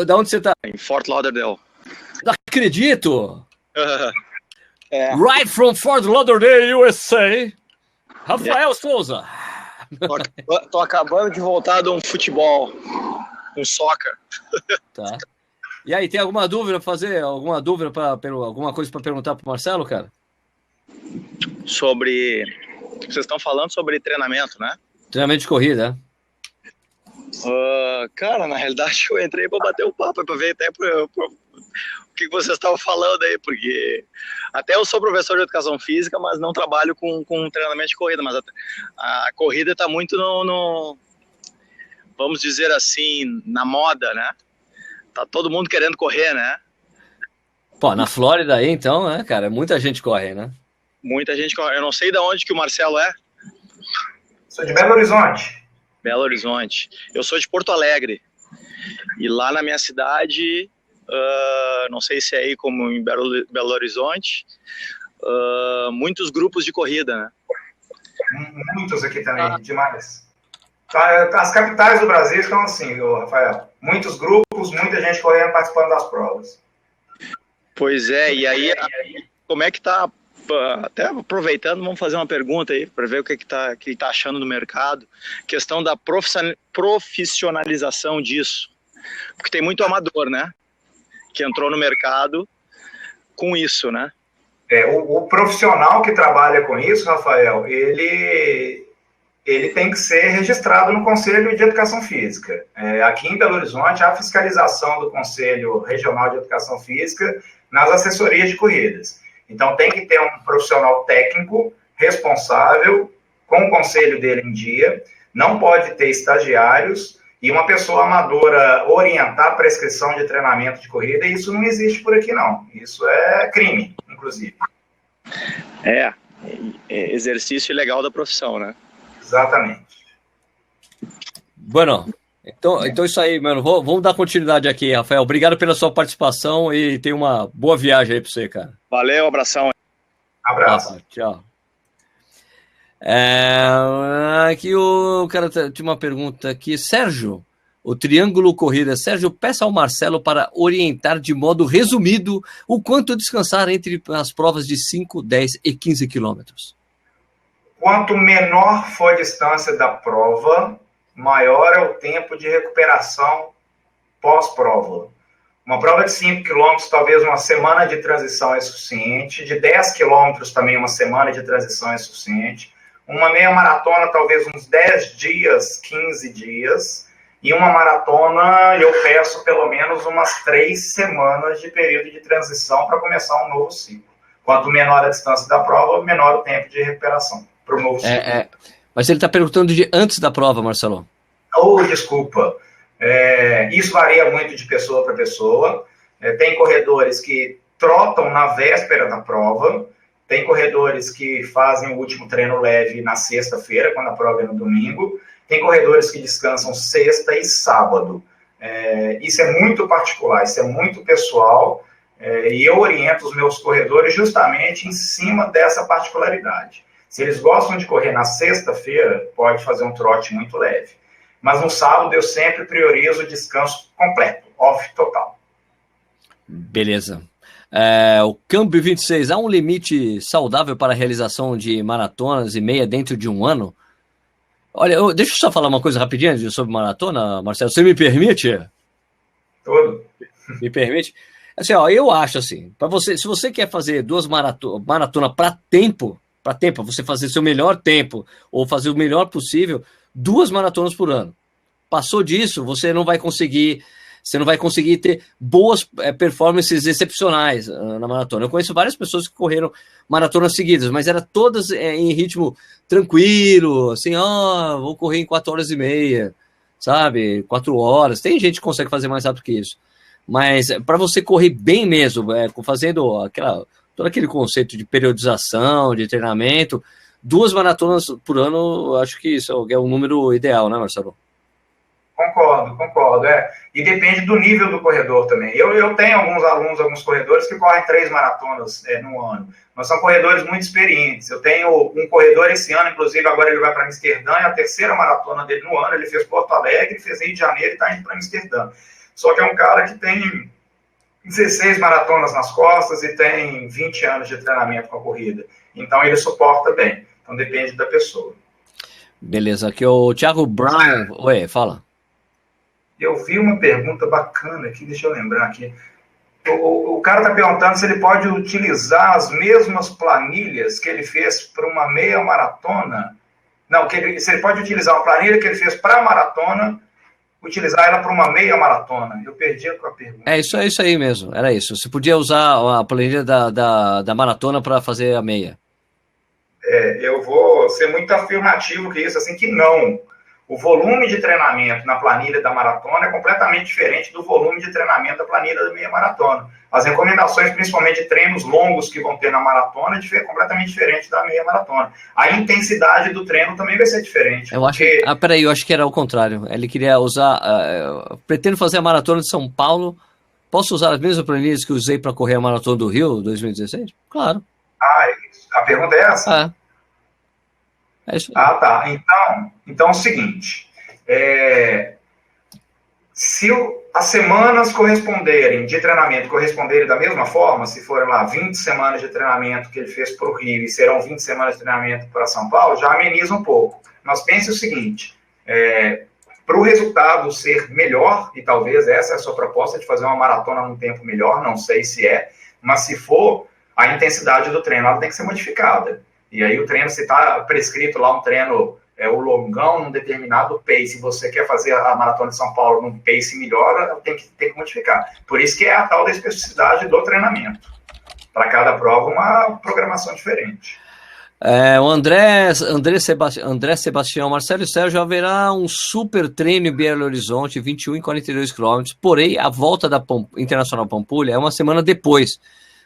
Da onde você tá? Em Fort Lauderdale. Não acredito! É. Right from Fort Lauderdale, USA. Rafael Souza. Tô acabando de voltar de um futebol. Um soccer. Tá. E aí, tem alguma dúvida pra fazer? Alguma dúvida alguma coisa para perguntar pro Marcelo, cara? Sobre... Vocês estão falando sobre treinamento, né? Treinamento de corrida, cara, na realidade eu entrei para bater um papo, para ver até o que vocês estavam falando aí, porque até eu sou professor de educação física, mas não trabalho com treinamento de corrida, mas a corrida está muito vamos dizer assim, na moda, né? Tá todo mundo querendo correr, né? Pô, na Flórida aí, então, né, cara? Muita gente corre, né? Muita gente corre. Eu não sei de onde que o Marcelo é. Sou de Belo Horizonte. Belo Horizonte. Eu sou de Porto Alegre. E lá na minha cidade, não sei se é aí como em Belo Horizonte, muitos grupos de corrida, né? Muitos aqui também, demais. As capitais do Brasil estão assim, Rafael. Muitos grupos, muita gente correndo, participando das provas. Pois é, e aí, como é que tá? Até aproveitando, vamos fazer uma pergunta aí, para ver o que tá achando no mercado. Questão da profissionalização disso. Porque tem muito amador, né? Que entrou no mercado com isso, né? O profissional que trabalha com isso, Rafael, ele tem que ser registrado no Conselho de Educação Física. Aqui em Belo Horizonte, há a fiscalização do Conselho Regional de Educação Física nas assessorias de corridas. Então, tem que ter um profissional técnico responsável, com o conselho dele em dia, não pode ter estagiários e uma pessoa amadora orientar a prescrição de treinamento de corrida, e isso não existe por aqui, não. Isso é crime, inclusive. É exercício ilegal da profissão, né? Exatamente. Bueno, então isso aí, mano. Vamos dar continuidade aqui, Rafael. Obrigado pela sua participação e tenha uma boa viagem aí pra você, cara. Valeu, abração. Abraço. Tchau. Aqui o cara tinha uma pergunta aqui. Sérgio, o Triângulo Corrida. Sérgio, peça ao Marcelo para orientar de modo resumido o quanto descansar entre as provas de 5, 10 e 15 quilômetros. Quanto menor for a distância da prova, maior é o tempo de recuperação pós-prova. Uma prova de 5 km, talvez uma semana de transição é suficiente. De 10 km também uma semana de transição é suficiente. Uma meia maratona, talvez uns 10 dias, 15 dias. E uma maratona, eu peço pelo menos umas 3 semanas de período de transição para começar um novo ciclo. Quanto menor a distância da prova, menor o tempo de recuperação para o novo ciclo. Mas ele está perguntando de antes da prova, Marcelo. Desculpa. Isso varia muito de pessoa para pessoa. Tem corredores que trotam na véspera da prova, tem corredores que fazem o último treino leve na sexta-feira, quando a prova é no domingo, tem corredores que descansam sexta e sábado. Isso é muito particular, isso é muito pessoal, e eu oriento os meus corredores justamente em cima dessa particularidade. Se eles gostam de correr na sexta-feira, pode fazer um trote muito leve. Mas no sábado eu sempre priorizo o descanso completo, off total. Beleza. O Câmbio 26, há um limite saudável para a realização de maratonas e meia dentro de um ano? Olha, deixa eu só falar uma coisa rapidinho sobre maratona, Marcelo. Você me permite? Todo. Me permite? Assim, ó, eu acho assim, para você, se você quer fazer 2 maratonas para tempo, você fazer seu melhor tempo ou fazer o melhor possível, 2 maratonas por ano. Passou disso, você não vai conseguir ter boas performances excepcionais na maratona. Eu conheço várias pessoas que correram maratonas seguidas, mas eram todas em ritmo tranquilo, assim, vou correr em 4 horas e meia, sabe? 4 horas. Tem gente que consegue fazer mais rápido que isso. Mas para você correr bem mesmo, fazendo todo aquele conceito de periodização, de treinamento, 2 maratonas por ano, acho que isso é o número ideal, né, Marcelo? Concordo. E depende do nível do corredor também. Eu tenho alguns corredores que correm 3 maratonas no ano. Mas são corredores muito experientes. Eu tenho um corredor esse ano, inclusive agora ele vai para Amsterdã, é a 3ª maratona dele no ano. Ele fez Porto Alegre, fez Rio de Janeiro e está indo para Amsterdã. Só que é um cara que tem 16 maratonas nas costas e tem 20 anos de treinamento com a corrida. Então ele suporta bem. Então depende da pessoa. Beleza, aqui o Thiago Brown. Oi, fala. Eu vi uma pergunta bacana aqui, deixa eu lembrar aqui. O cara está perguntando se ele pode utilizar as mesmas planilhas que ele fez para uma meia maratona. Não, se ele pode utilizar uma planilha que ele fez para a maratona, utilizar ela para uma meia maratona. Eu perdi a tua pergunta. Isso aí mesmo, era isso. Você podia usar a planilha da maratona para fazer a meia. Eu vou ser muito afirmativo que isso, assim, que não. O volume de treinamento na planilha da maratona é completamente diferente do volume de treinamento da planilha da meia maratona. As recomendações, principalmente de treinos longos que vão ter na maratona, é completamente diferente da meia maratona. A intensidade do treino também vai ser diferente. Eu acho que era o contrário. Ele queria usar... pretendo fazer a maratona de São Paulo. Posso usar as mesmas planilhas que usei para correr a maratona do Rio 2016? Claro. A pergunta é essa? É isso aí. Tá. Então é o seguinte. Se as semanas de treinamento corresponderem da mesma forma, se forem lá 20 semanas de treinamento que ele fez para o Rio e serão 20 semanas de treinamento para São Paulo, já ameniza um pouco. Mas pense o seguinte, para o resultado ser melhor, e talvez essa é a sua proposta de fazer uma maratona num tempo melhor, não sei se mas se for, a intensidade do treino ela tem que ser modificada. E aí o treino, se está prescrito lá um treino, o longão, num determinado pace, se você quer fazer a Maratona de São Paulo num pace melhor, tem que modificar. Por isso que é a tal da especificidade do treinamento. Para cada prova, uma programação diferente. O André Sebastião, Marcelo e Sérgio, haverá um super treino em Belo Horizonte, 21 e 42 km, porém a volta da Internacional Pampulha é uma semana depois.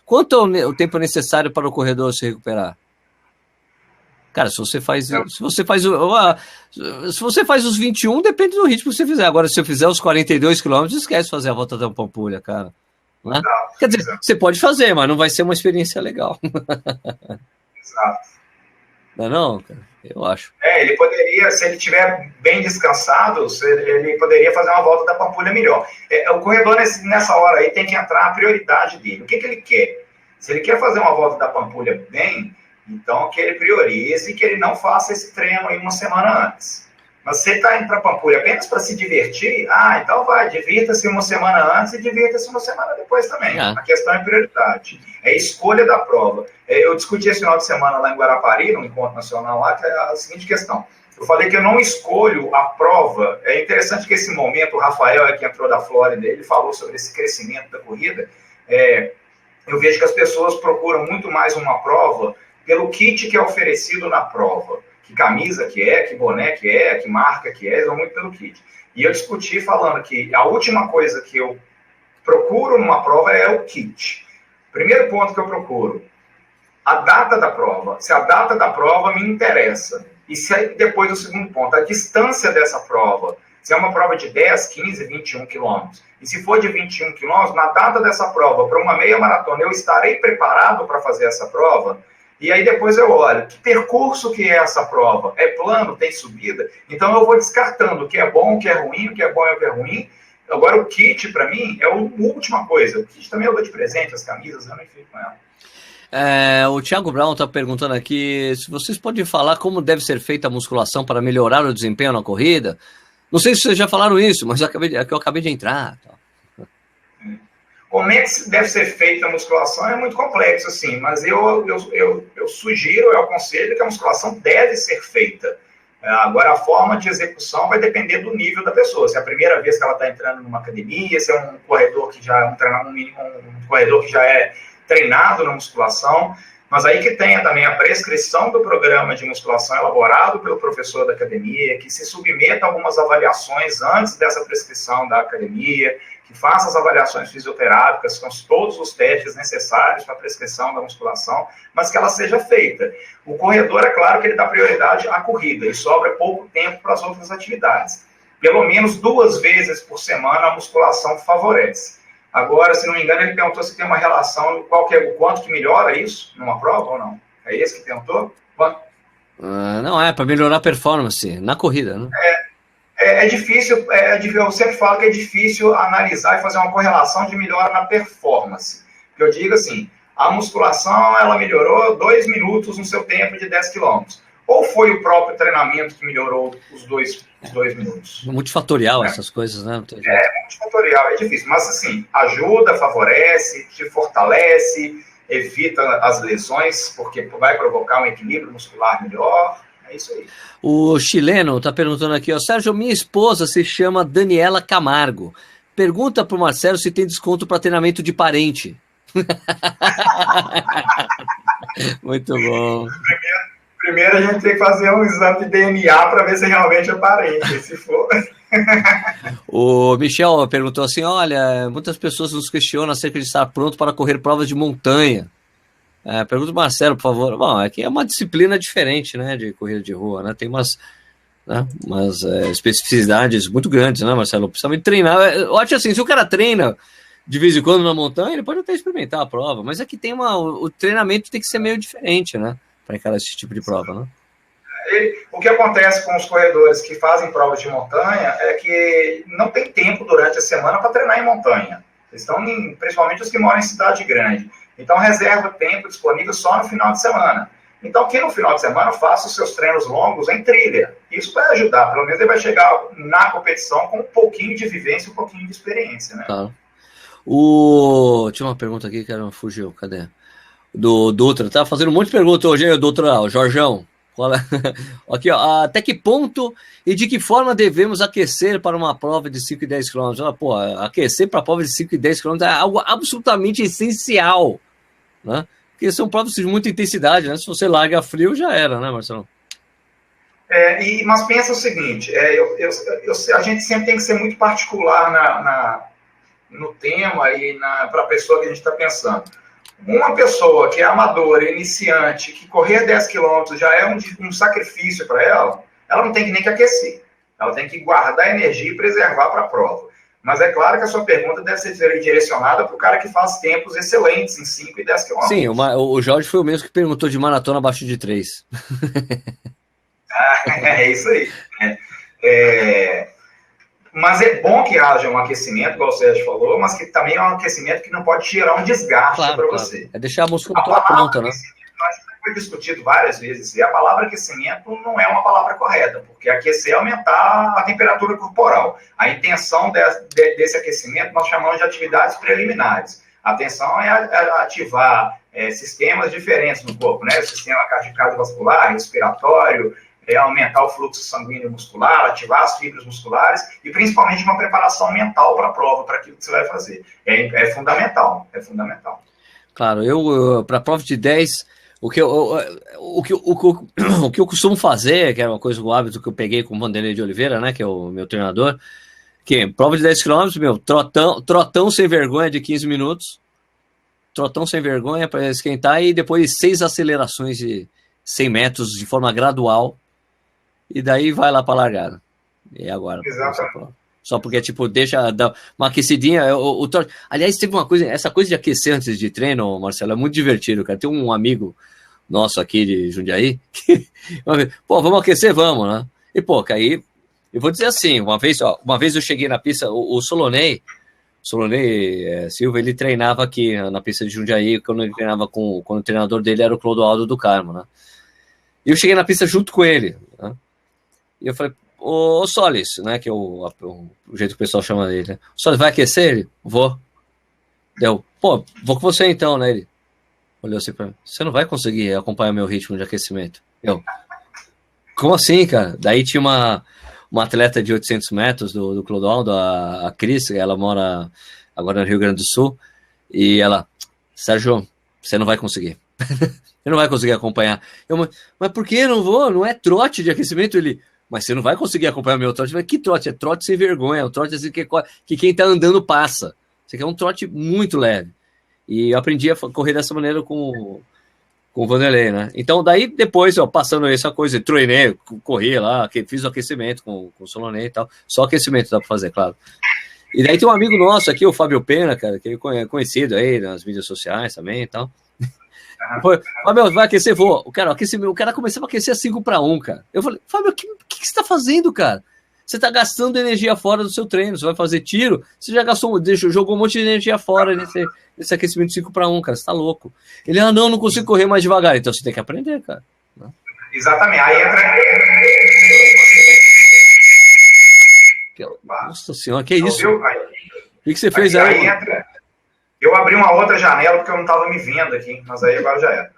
Quanto é o tempo necessário para o corredor se recuperar? Cara, se você faz os 21, depende do ritmo que você fizer. Agora, se você fizer os 42 km, esquece de fazer a volta da Pampulha, cara. Né? Quer dizer, você pode fazer, mas não vai ser uma experiência legal. Exato. Não, cara? Eu acho. Ele poderia, se ele estiver bem descansado, ele poderia fazer uma volta da Pampulha melhor. O corredor, nessa hora aí, tem que entrar a prioridade dele. O que ele quer? Se ele quer fazer uma volta da Pampulha bem, então que ele priorize e que ele não faça esse treino aí uma semana antes. Mas se ele está indo para a Pampulha apenas para se divertir, então divirta-se uma semana antes e divirta-se uma semana depois também. A questão é prioridade. É escolha da prova. Eu discuti esse final de semana lá em Guarapari, no Encontro Nacional lá, que é a seguinte questão. Eu falei que eu não escolho a prova. É interessante que esse momento, o Rafael, que entrou da Flórida, ele falou sobre esse crescimento da corrida. Eu vejo que as pessoas procuram muito mais uma prova pelo kit que é oferecido na prova. Que camisa que boné que marca que eles vão muito pelo kit. E eu discuti falando que a última coisa que eu procuro numa prova é o kit. Primeiro ponto que eu procuro, a data da prova. Se a data da prova me interessa. E se depois o segundo ponto, a distância dessa prova. Se é uma prova de 10, 15, 21 quilômetros. E se for de 21 quilômetros, na data dessa prova, para uma meia maratona, eu estarei preparado para fazer essa prova. E aí depois eu olho, que percurso que é essa prova? É plano, tem subida? Então eu vou descartando o que é bom, o que é ruim, o que é bom e o que é ruim. Agora o kit, para mim, é a última coisa. O kit também eu dou de presente, as camisas, eu nem fico com ela. O Thiago Brown está perguntando aqui se vocês podem falar como deve ser feita a musculação para melhorar o desempenho na corrida. Não sei se vocês já falaram isso, mas eu acabei de entrar. Como é que deve ser feita a musculação é muito complexo, assim, mas eu sugiro, eu aconselho que a musculação deve ser feita. Agora, a forma de execução vai depender do nível da pessoa. Se é a primeira vez que ela está entrando numa academia, se é um corredor que já um corredor que já é treinado na musculação, mas aí que tenha também a prescrição do programa de musculação elaborado pelo professor da academia, que se submeta a algumas avaliações antes dessa prescrição da academia, que faça as avaliações fisioterápicas com todos os testes necessários para a prescrição da musculação, mas que ela seja feita. O corredor, é claro que ele dá prioridade à corrida e sobra pouco tempo para as outras atividades. Pelo menos 2 vezes por semana a musculação favorece. Agora, se não me engano, ele perguntou se tem uma relação, o quanto que melhora isso numa prova ou não. É esse que perguntou? Não, é para melhorar a performance na corrida, né? É difícil, eu sempre falo que é difícil analisar e fazer uma correlação de melhora na performance. Eu digo assim, a musculação, ela melhorou 2 minutos no seu tempo de 10 km. Ou foi o próprio treinamento que melhorou os dois minutos? Multifatorial, essas coisas, né? Multifatorial, é difícil. Mas, assim, ajuda, favorece, te fortalece, evita as lesões, porque vai provocar um equilíbrio muscular melhor. É isso aí. O chileno está perguntando aqui, Sérgio, minha esposa se chama Daniela Camargo. Pergunta para o Marcelo se tem desconto para treinamento de parente. Muito bom. Primeiro a gente tem que fazer um exame de DNA para ver se realmente é parente, se for. O Michel perguntou assim, olha, muitas pessoas nos questionam acerca de estar pronto para correr provas de montanha. Pergunta o Marcelo, por favor. Bom, aqui é uma disciplina diferente, né, de corrida de rua, né? Tem umas especificidades muito grandes, né, Marcelo? Principalmente treinar. Eu acho assim, se o cara treina de vez em quando na montanha, ele pode até experimentar a prova, mas aqui tem o treinamento tem que ser meio diferente, né, para encarar esse tipo de prova, né? O que acontece com os corredores que fazem provas de montanha é que não tem tempo durante a semana para treinar em montanha. Eles estão, principalmente os que moram em cidade grande. Então, reserva tempo disponível só no final de semana. Então, que no final de semana faça os seus treinos longos em trilha. Isso vai ajudar. Pelo menos ele vai chegar na competição com um pouquinho de vivência, um pouquinho de experiência, né? Tá. Tinha uma pergunta aqui que fugiu. Cadê? Do Dutra. Tá fazendo um monte de perguntas hoje, hein, Dutra? O Jorjão. Aqui, ó. Até que ponto e de que forma devemos aquecer para uma prova de 5 e 10 km? Pô, aquecer para a prova de 5 e 10 km é algo absolutamente essencial, né? Porque são provas de muita intensidade, né? Se você larga frio, já era, né, Marcelo? Mas pensa o seguinte, a gente sempre tem que ser muito particular no tema e para a pessoa que a gente está pensando. Uma pessoa que é amadora, iniciante, que correr 10 km já é um sacrifício para ela não tem nem que aquecer. Ela tem que guardar energia e preservar para a prova. Mas é claro que a sua pergunta deve ser direcionada para o cara que faz tempos excelentes em 5 e 10 km. Sim, o Jorge foi o mesmo que perguntou de maratona abaixo de 3. É isso aí. Mas é bom que haja um aquecimento, igual o Sérgio falou, mas que também é um aquecimento que não pode gerar um desgaste para você. É deixar a musculatura pronta, né? Nós foi discutido várias vezes, e a palavra aquecimento não é uma palavra correta, porque aquecer é aumentar a temperatura corporal. A intenção desse aquecimento nós chamamos de atividades preliminares. A intenção é ativar sistemas diferentes no corpo, né? O sistema cardiovascular, respiratório, aumentar o fluxo sanguíneo muscular, ativar as fibras musculares e principalmente uma preparação mental para a prova, para aquilo que você vai fazer. É fundamental, é fundamental. Claro, para a prova de 10, o que eu costumo fazer, que era uma coisa, o hábito que eu peguei com o Vanderlei de Oliveira, né, que é o meu treinador, que prova de 10 km, trotão sem vergonha de 15 minutos, trotão sem vergonha para esquentar e depois 6 acelerações de 100 metros de forma gradual, e daí vai lá para a largada. E agora? Exatamente. Só porque, deixa dar uma aquecidinha. Aliás, teve uma coisa, essa coisa de aquecer antes de treino, Marcelo, é muito divertido, cara. Tem um amigo nosso aqui de Jundiaí. Pô, vamos aquecer? Vamos, né? E, pô, aí, eu vou dizer assim, uma vez eu cheguei na pista, o Solonei Silva, ele treinava aqui na pista de Jundiaí, quando ele treinava quando o treinador dele era o Clodoaldo do Carmo, né? E eu cheguei na pista junto com ele, né? E eu falei, ô Solis, né, que é o jeito que o pessoal chama dele, né? O Solis, vai aquecer ele? Vou. Deu, pô, vou com você então, né? Ele olhou assim pra mim, você não vai conseguir acompanhar meu ritmo de aquecimento. Eu, como assim, cara? Daí tinha uma atleta de 800 metros do Clodoaldo, a Cris, ela mora agora no Rio Grande do Sul, e ela, Sérgio, você não vai conseguir. Você não vai conseguir acompanhar. Eu, mas por que eu não vou? Não é trote de aquecimento? Ele, mas você não vai conseguir acompanhar meu trote. Mas que trote? É trote sem vergonha. É um trote assim que quem tá andando passa. Isso aqui é um trote muito leve. E eu aprendi a correr dessa maneira com o Vanderlei, né? Então, daí, depois, ó, passando essa coisa, treinei, corri lá, fiz o aquecimento com o Solonei e tal. Só aquecimento dá pra fazer, claro. E daí tem um amigo nosso aqui, o Fábio Pena, cara, que é conhecido aí nas mídias sociais também e tal. Fábio, vai aquecer? Vou. O cara começou a aquecer a 5-1, cara. Eu falei, Fábio, o que você tá fazendo, cara? Você tá gastando energia fora do seu treino, você vai fazer tiro, você já jogou um monte de energia fora nesse aquecimento 5-1, cara, você tá louco. Ele, não consigo correr mais devagar, então você tem que aprender, cara. Exatamente, aí entra... Nossa senhora, que isso? O que você fez aí? Aí entra... Eu abri uma outra janela porque eu não tava me vendo aqui, mas aí agora já era.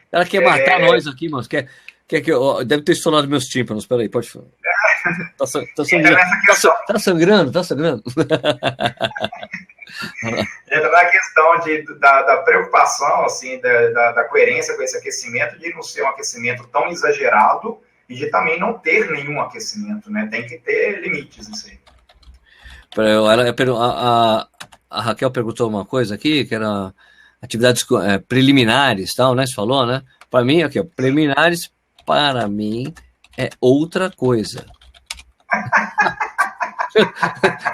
Ela quer matar nós aqui, mano. Deve ter estourado meus tímpanos. Peraí, pode falar. Tá sangrando. Tá sangrando? Tá sangrando? Entra na questão da preocupação, assim, da coerência com esse aquecimento, de não ser um aquecimento tão exagerado e de também não ter nenhum aquecimento, né? Tem que ter limites, isso aí. A Raquel perguntou uma coisa aqui, que era atividades preliminares, tal, né? Você falou, né? Para mim, aqui, ó, preliminares, para mim, é outra coisa.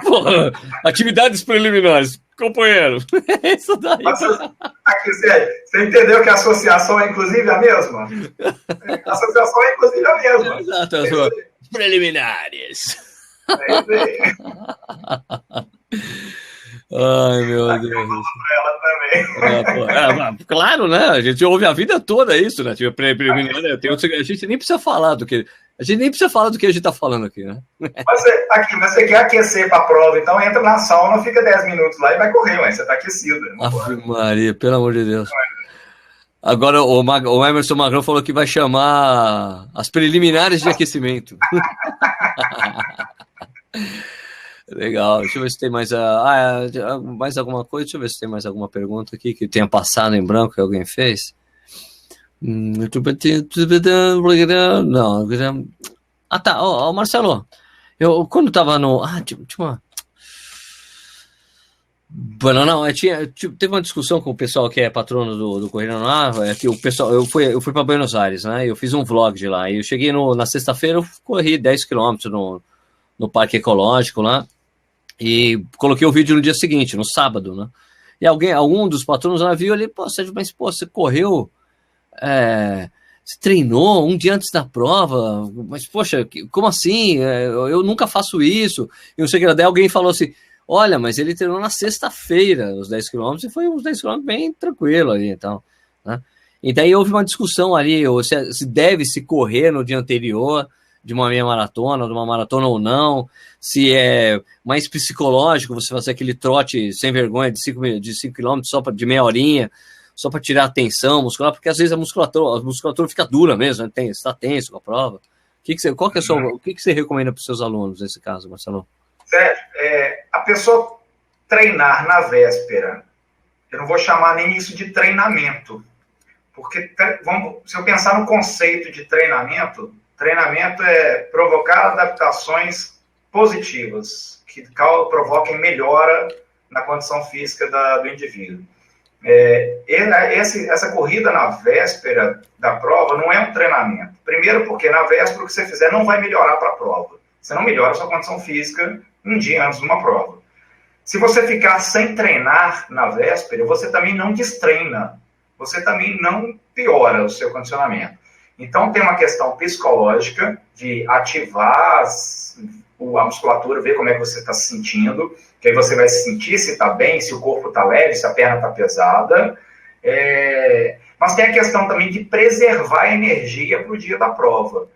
Porra, atividades preliminares, companheiro. Isso daí. Você entendeu que a associação é inclusive a mesma? A associação é inclusive a mesma. Exato, preliminares. É isso aí. Ai, meu Deus. Claro, né? A gente ouve a vida toda isso, né? Tipo, preliminar, a gente nem precisa falar do que a gente tá falando aqui, né? Mas você quer aquecer pra prova, então entra na sauna, fica 10 minutos lá e vai correr, mas você tá aquecido. Ave Maria, pelo amor de Deus. Agora o Emerson Magrão falou que vai chamar as preliminares de aquecimento. Legal, deixa eu ver se tem mais alguma coisa, deixa eu ver se tem mais alguma pergunta aqui que tenha passado em branco que alguém fez. Não. Tá, Marcelo, eu quando tava no... tinha uma... Bueno, não, teve uma discussão com o pessoal que é patrono do Corrida no Ar, que o pessoal, eu fui para Buenos Aires, né, eu fiz um vlog de lá, e eu cheguei na sexta-feira, eu corri 10 km no Parque Ecológico lá, e coloquei o vídeo no dia seguinte, no sábado, né? E algum dos patronos lá viu ali, Sérgio, mas você correu, você treinou um dia antes da prova, mas poxa, como assim? Eu nunca faço isso. E não sei o que, daí alguém falou assim, olha, mas ele treinou na sexta-feira, os 10 km, e foi uns 10 km bem tranquilo ali, então, né? E daí houve uma discussão ali, se deve se correr no dia anterior, de uma meia maratona, de uma maratona ou não, se é mais psicológico você fazer aquele trote sem vergonha de 5 km só de meia horinha, só para tirar a tensão muscular, porque às vezes a musculatura fica dura mesmo, né? Você está tenso com a prova. O que você recomenda para os seus alunos nesse caso, Marcelo? Sérgio, a pessoa treinar na véspera, eu não vou chamar nem isso de treinamento, porque se eu pensar no conceito de treinamento é provocar adaptações positivas, que provoquem melhora na condição física do indivíduo. Essa corrida na véspera da prova não é um treinamento. Primeiro porque na véspera o que você fizer não vai melhorar para a prova. Você não melhora a sua condição física um dia antes de uma prova. Se você ficar sem treinar na véspera, você também não destreina. você também não piora o seu condicionamento. Então, tem uma questão psicológica de ativar a musculatura, ver como é que você está se sentindo, que aí você vai sentir se está bem, se o corpo está leve, se a perna está pesada. Mas tem a questão também de preservar a energia para o dia da prova.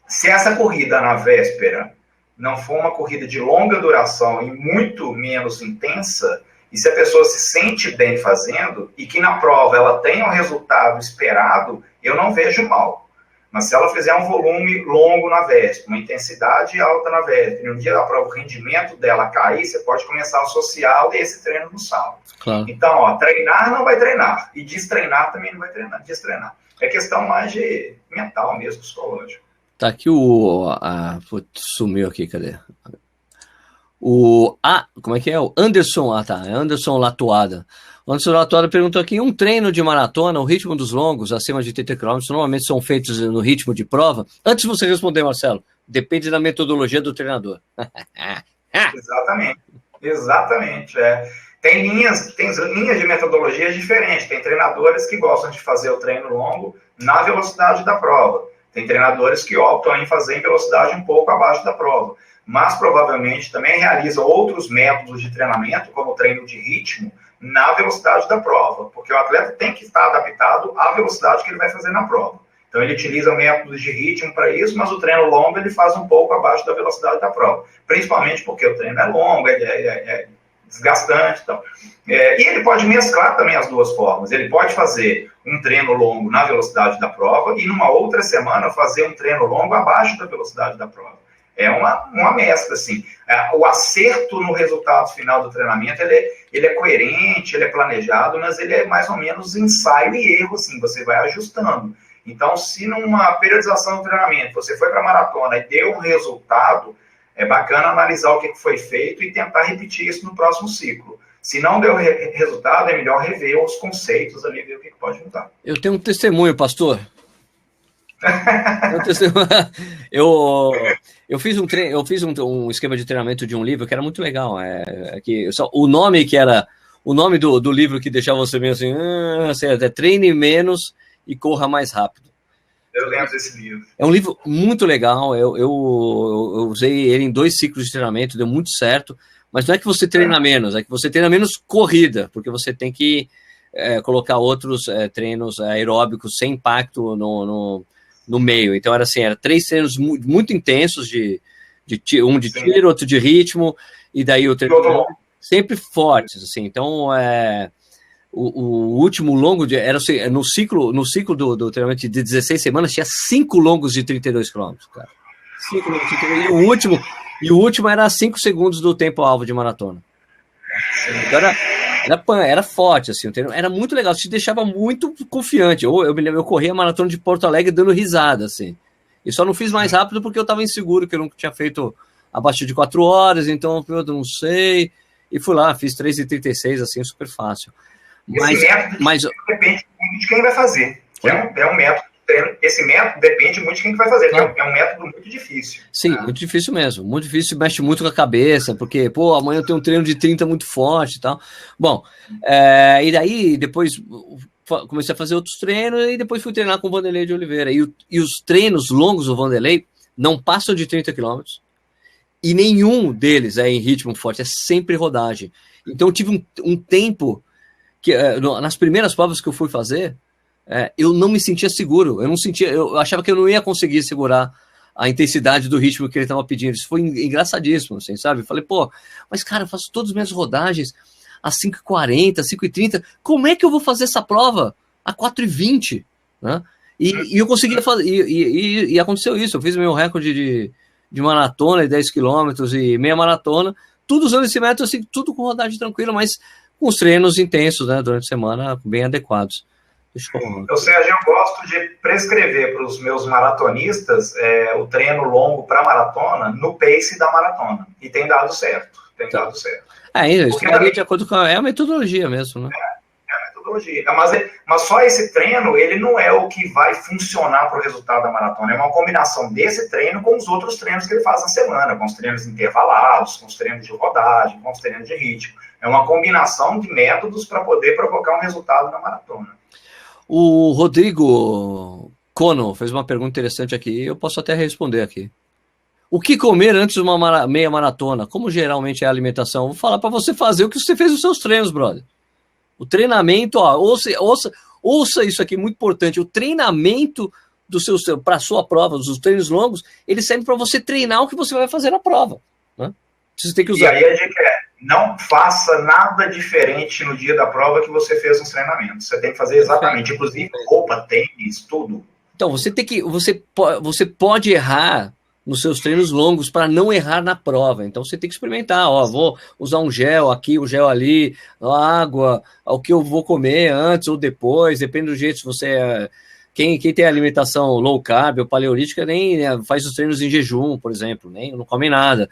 Se essa corrida na véspera não for uma corrida de longa duração e muito menos intensa, e se a pessoa se sente bem fazendo, e que na prova ela tenha o resultado esperado, eu não vejo mal. Mas se ela fizer um volume longo na véspera, uma intensidade alta na véspera, e no dia da prova o rendimento dela cair, você pode começar a associar esse treino no sábado. Claro. Então, treinar não vai treinar, e destreinar também não vai destreinar. É questão mais de mental mesmo, psicológico. Tá aqui sumiu aqui, cadê? Como é que é? O Anderson, Anderson Latuada. O Anderson Latuada perguntou aqui, um treino de maratona, o ritmo dos longos, acima de 30 km, normalmente são feitos no ritmo de prova? Antes de você responder, Marcelo, depende da metodologia do treinador. Exatamente. Tem linhas de metodologias diferentes. Tem treinadores que gostam de fazer o treino longo na velocidade da prova. Tem treinadores que optam em fazer em velocidade um pouco abaixo da prova. Mas provavelmente também realizam outros métodos de treinamento, como o treino de ritmo, na velocidade da prova. Porque o atleta tem que estar adaptado à velocidade que ele vai fazer na prova. Então ele utiliza métodos de ritmo para isso, mas o treino longo ele faz um pouco abaixo da velocidade da prova. Principalmente porque o treino é longo, é desgastante. Então. E ele pode mesclar também as duas formas. Ele pode fazer um treino longo na velocidade da prova e numa outra semana fazer um treino longo abaixo da velocidade da prova. É uma mescla, assim. O acerto no resultado final do treinamento, ele é coerente, ele é planejado, mas ele é mais ou menos ensaio e erro, assim, você vai ajustando. Então, se numa periodização do treinamento você foi para a maratona e deu um resultado, é bacana analisar o que foi feito e tentar repetir isso no próximo ciclo. Se não deu resultado, é melhor rever os conceitos ali, ver o que pode mudar. Eu tenho um testemunho, pastor. Eu fiz um esquema de treinamento de um livro que era muito legal. O nome do livro que deixava você meio assim, treine menos e corra mais rápido. Eu lembro desse livro. É um livro muito legal. Eu usei ele em 2 ciclos de treinamento, deu muito certo. Mas não é que você treina menos, é que você treina menos corrida, porque você tem que colocar outros treinos aeróbicos sem impacto no meio. Então era 3 treinos muito intensos, um de tiro, outro de ritmo, e daí o treino sempre fortes, assim. Então o último longo era assim, no ciclo do treinamento de 16 semanas tinha 5 longos de 32 km, cara. 5 longos de 32, e o último era 5 segundos do tempo-alvo de maratona. Então era forte, assim, era muito legal, te deixava muito confiante. Eu corria a maratona de Porto Alegre dando risada, assim. E só não fiz mais rápido porque eu estava inseguro, que eu nunca tinha feito abaixo de 4 horas, então eu não sei. E fui lá, fiz 3:36, assim, super fácil. Mas depende muito de quem vai fazer. É um método. Esse método depende muito de quem vai fazer, claro. É um método muito difícil. Sim, muito difícil mesmo. Muito difícil, mexe muito com a cabeça, porque, amanhã eu tenho um treino de 30 muito forte e tal. Bom, e daí depois comecei a fazer outros treinos e depois fui treinar com o Vanderlei de Oliveira. E os treinos longos do Vanderlei não passam de 30 km e nenhum deles é em ritmo forte, é sempre rodagem. Então eu tive um tempo que, nas primeiras provas que eu fui fazer, eu não me sentia seguro, eu achava que eu não ia conseguir segurar a intensidade do ritmo que ele estava pedindo. Isso foi engraçadíssimo, assim, sabe? Eu falei, mas cara, eu faço todas as minhas rodagens a 5:40, 5:30, como é que eu vou fazer essa prova a 4:20? Né? E eu conseguia fazer, e aconteceu isso, eu fiz meu recorde de maratona, 10 km e meia maratona, tudo usando esse método, assim, tudo com rodagem tranquila, mas com os treinos intensos, né, durante a semana, bem adequados. Sérgio, eu gosto de prescrever para os meus maratonistas o treino longo para maratona no pace da maratona. E tem dado certo. Isso varia de acordo com a metodologia mesmo, né? A metodologia. Mas só esse treino, ele não é o que vai funcionar para o resultado da maratona. É uma combinação desse treino com os outros treinos que ele faz na semana, com os treinos intervalados, com os treinos de rodagem, com os treinos de ritmo. É uma combinação de métodos para poder provocar um resultado na maratona. O Rodrigo Cono fez uma pergunta interessante aqui, eu posso até responder aqui. O que comer antes de uma meia maratona? Como geralmente é a alimentação? Vou falar para você fazer o que você fez nos seus treinos, brother. O treinamento, ó, ouça isso aqui, muito importante. O treinamento para a sua prova, dos treinos longos, ele serve para você treinar o que você vai fazer na prova. Né? Você tem que usar. E aí a dica é, não faça nada diferente no dia da prova que você fez nos treinamentos. Você tem que fazer exatamente, inclusive roupa, tênis, tudo. Então, você pode errar nos seus treinos longos para não errar na prova. Então você tem que experimentar, ó, vou usar um gel aqui, um gel ali, água, o que eu vou comer antes ou depois, depende do jeito, se você quem tem alimentação low carb ou paleolítica nem faz os treinos em jejum, por exemplo, nem não come nada.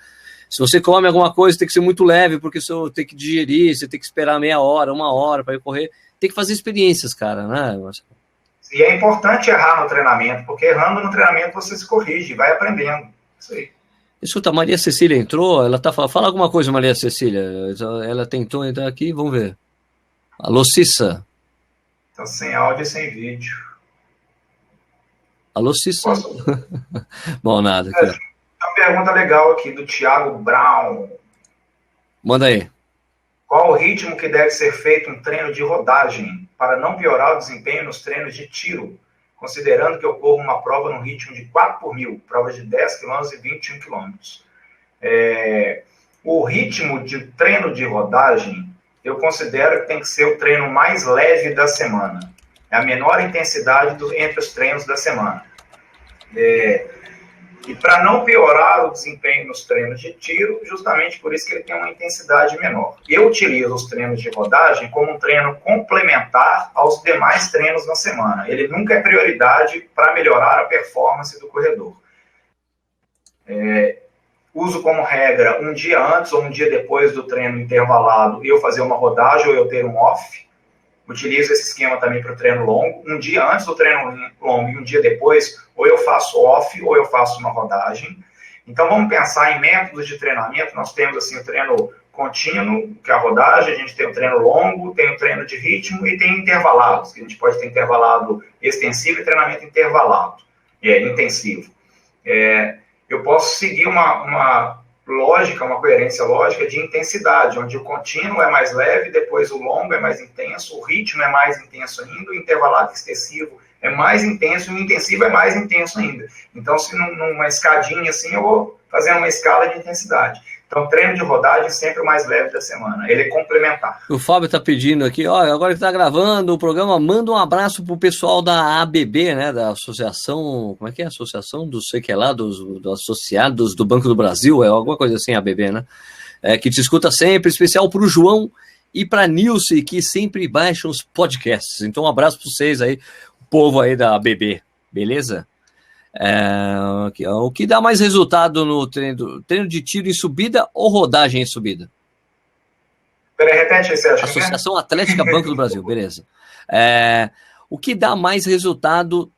Se você come alguma coisa, tem que ser muito leve, porque você tem que digerir, você tem que esperar meia hora, uma hora para ir correr, tem que fazer experiências, cara, né, Marcelo? E é importante errar no treinamento, porque errando no treinamento você se corrige, vai aprendendo. Isso aí. Escuta, a Maria Cecília entrou, ela tá falando, fala alguma coisa, Maria Cecília. Ela tentou entrar aqui, vamos ver. Alô, Cissa. Tá sem áudio e sem vídeo. Alô, Cissa. Bom, nada. Tem uma pergunta legal aqui do Thiago Brown. Manda aí. Qual o ritmo que deve ser feito um treino de rodagem para não piorar o desempenho nos treinos de tiro, considerando que eu corro uma prova no ritmo de 4 por 1000, provas de 10 km e 21 km? O ritmo de treino de rodagem, eu considero que tem que ser o treino mais leve da semana. É a menor intensidade entre os treinos da semana. E para não piorar o desempenho nos treinos de tiro, justamente por isso que ele tem uma intensidade menor. Eu utilizo os treinos de rodagem como um treino complementar aos demais treinos na semana. Ele nunca é prioridade para melhorar a performance do corredor. Uso como regra um dia antes ou um dia depois do treino intervalado eu fazer uma rodagem ou eu ter um off. Utilizo esse esquema também para o treino longo. Um dia antes do treino longo e um dia depois, ou eu faço off ou eu faço uma rodagem. Então, vamos pensar em métodos de treinamento. Nós temos assim, o treino contínuo, que é a rodagem. A gente tem o treino longo, tem o treino de ritmo e tem intervalados. Que a gente pode ter intervalado extensivo e treinamento intervalado, intensivo. Eu posso seguir uma lógica, uma coerência lógica de intensidade, onde o contínuo é mais leve, depois o longo é mais intenso, o ritmo é mais intenso ainda, o intervalado extensivo é mais intenso e o intensivo é mais intenso ainda. Então, se numa escadinha assim, eu vou fazer uma escala de intensidade. Então, treino de rodagem sempre o mais leve da semana. Ele é complementar. O Fábio está pedindo aqui, ó, agora que está gravando o programa, manda um abraço pro pessoal da ABB, né, da Associação, como é que é? Associação dos, sei que é lá, dos associados do Banco do Brasil, é alguma coisa assim, ABB, né? Que te escuta sempre, especial pro João e pra Nilce, que sempre baixam os podcasts. Então, um abraço para vocês aí, o povo aí da ABB, beleza? O que dá mais resultado no treino de tiro em subida ou rodagem em subida? Peraí, repete esse, acho. Associação Atlética Banco do Brasil, beleza. O que dá mais resultado?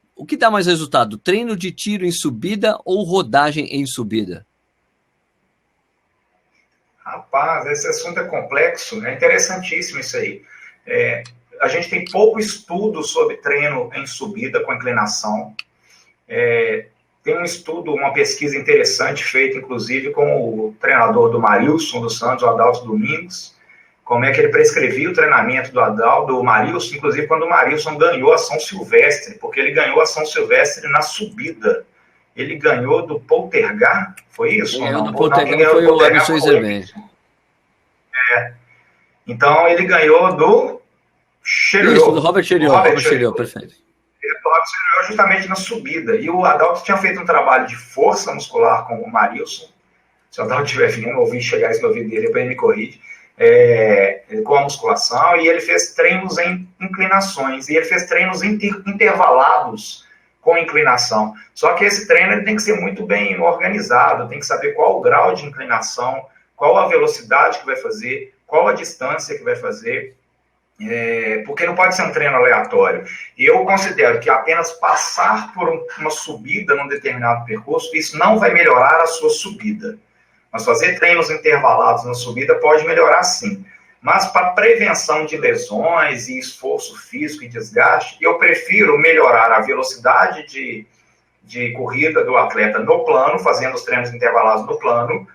Treino de tiro em subida ou rodagem em subida? Rapaz, esse assunto é complexo, é interessantíssimo isso aí. A gente tem pouco estudo sobre treino em subida com inclinação. Tem um estudo, uma pesquisa interessante feita, inclusive, com o treinador do Marilson dos Santos, o Adalto Domingos, como é que ele prescrevia o treinamento do Marilson, inclusive quando o Marilson ganhou a São Silvestre, porque ele ganhou a São Silvestre na subida. Ele ganhou do Poltergar, foi isso? Ganhou do Poltergar, foi o Emerson Zerben. Então, ele ganhou do Cheriot. Isso, do Robert Cheriot, perfeito. Ele ganhou justamente na subida. E o Adalto tinha feito um trabalho de força muscular com o Marilson. Se o Adalto estiver vindo, ouvir chegar esse no ouvido dele, depois ele me corrige. Com a musculação, e ele fez treinos em inclinações, e ele fez treinos intervalados com inclinação. Só que esse treino ele tem que ser muito bem organizado, tem que saber qual o grau de inclinação, qual a velocidade que vai fazer, qual a distância que vai fazer. porque não pode ser um treino aleatório. Eu considero que apenas passar por uma subida num determinado percurso, isso não vai melhorar a sua subida. Mas fazer treinos intervalados na subida pode melhorar sim. Mas para prevenção de lesões e esforço físico e desgaste, eu prefiro melhorar a velocidade de corrida do atleta no plano, fazendo os treinos intervalados no plano,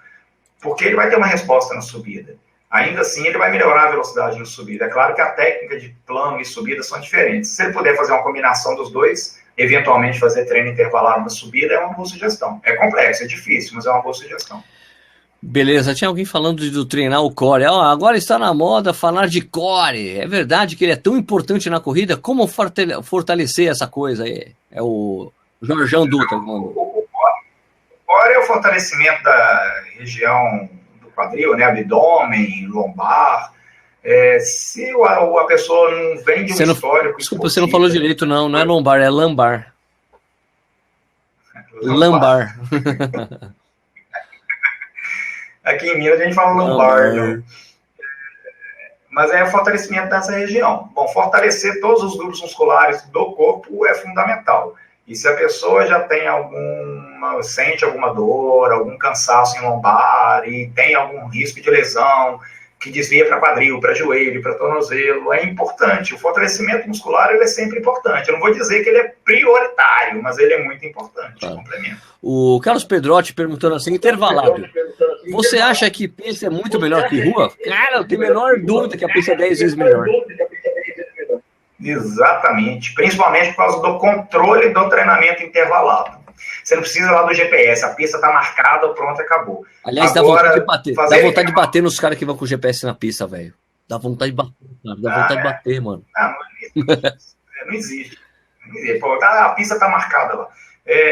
porque ele vai ter uma resposta na subida. Ainda assim, ele vai melhorar a velocidade na subida. É claro que a técnica de plano e subida são diferentes. Se ele puder fazer uma combinação dos dois, eventualmente fazer treino intervalado na subida, é uma boa sugestão. É complexo, é difícil, mas é uma boa sugestão. Beleza, tinha alguém falando de treinar o core. Agora está na moda falar de core. É verdade que ele é tão importante na corrida? Como fortalecer essa coisa aí? É o Jorjão Dutra. O core é o fortalecimento da região do quadril, né? Abdômen, lombar. Se a pessoa não vem de um histórico... Desculpa, você não falou direito, não é lombar, é lambar. Lambar. Aqui em Minas a gente fala lombar, né? Mas é o fortalecimento dessa região. Bom, fortalecer todos os grupos musculares do corpo é fundamental. E se a pessoa já tem sente alguma dor, algum cansaço em lombar e tem algum risco de lesão que desvia para quadril, para joelho, para tornozelo, é importante. O fortalecimento muscular ele é sempre importante. Eu não vou dizer que ele é prioritário, mas ele é muito importante. Tá. O Carlos Pedrotti perguntando assim, intervalado. Você acha que pista é muito melhor que rua? Cara, eu tenho a menor dúvida que a pista é 10 vezes melhor. Exatamente. Principalmente por causa do controle do treinamento intervalado. Você não precisa lá do GPS, a pista está marcada, pronto, acabou. Aliás, agora, dá vontade de bater. Dá vontade de bater nos caras que vão com o GPS na pista, velho. Dá vontade de bater, cara. Dá vontade de bater, mano. Não existe. Pô, a pista está marcada lá.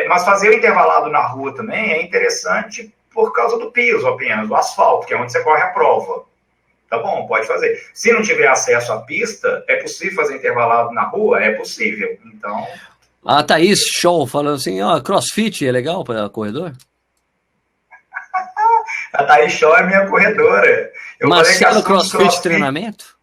Mas fazer o intervalado na rua também é interessante por causa do piso apenas, do asfalto, que é onde você corre a prova. Tá bom, pode fazer. Se não tiver acesso à pista, é possível fazer intervalado na rua? É possível. Então... A Thaís Show falando assim, crossfit é legal para corredor? A Thaís Show é minha corredora. Marcelo crossfit treinamento?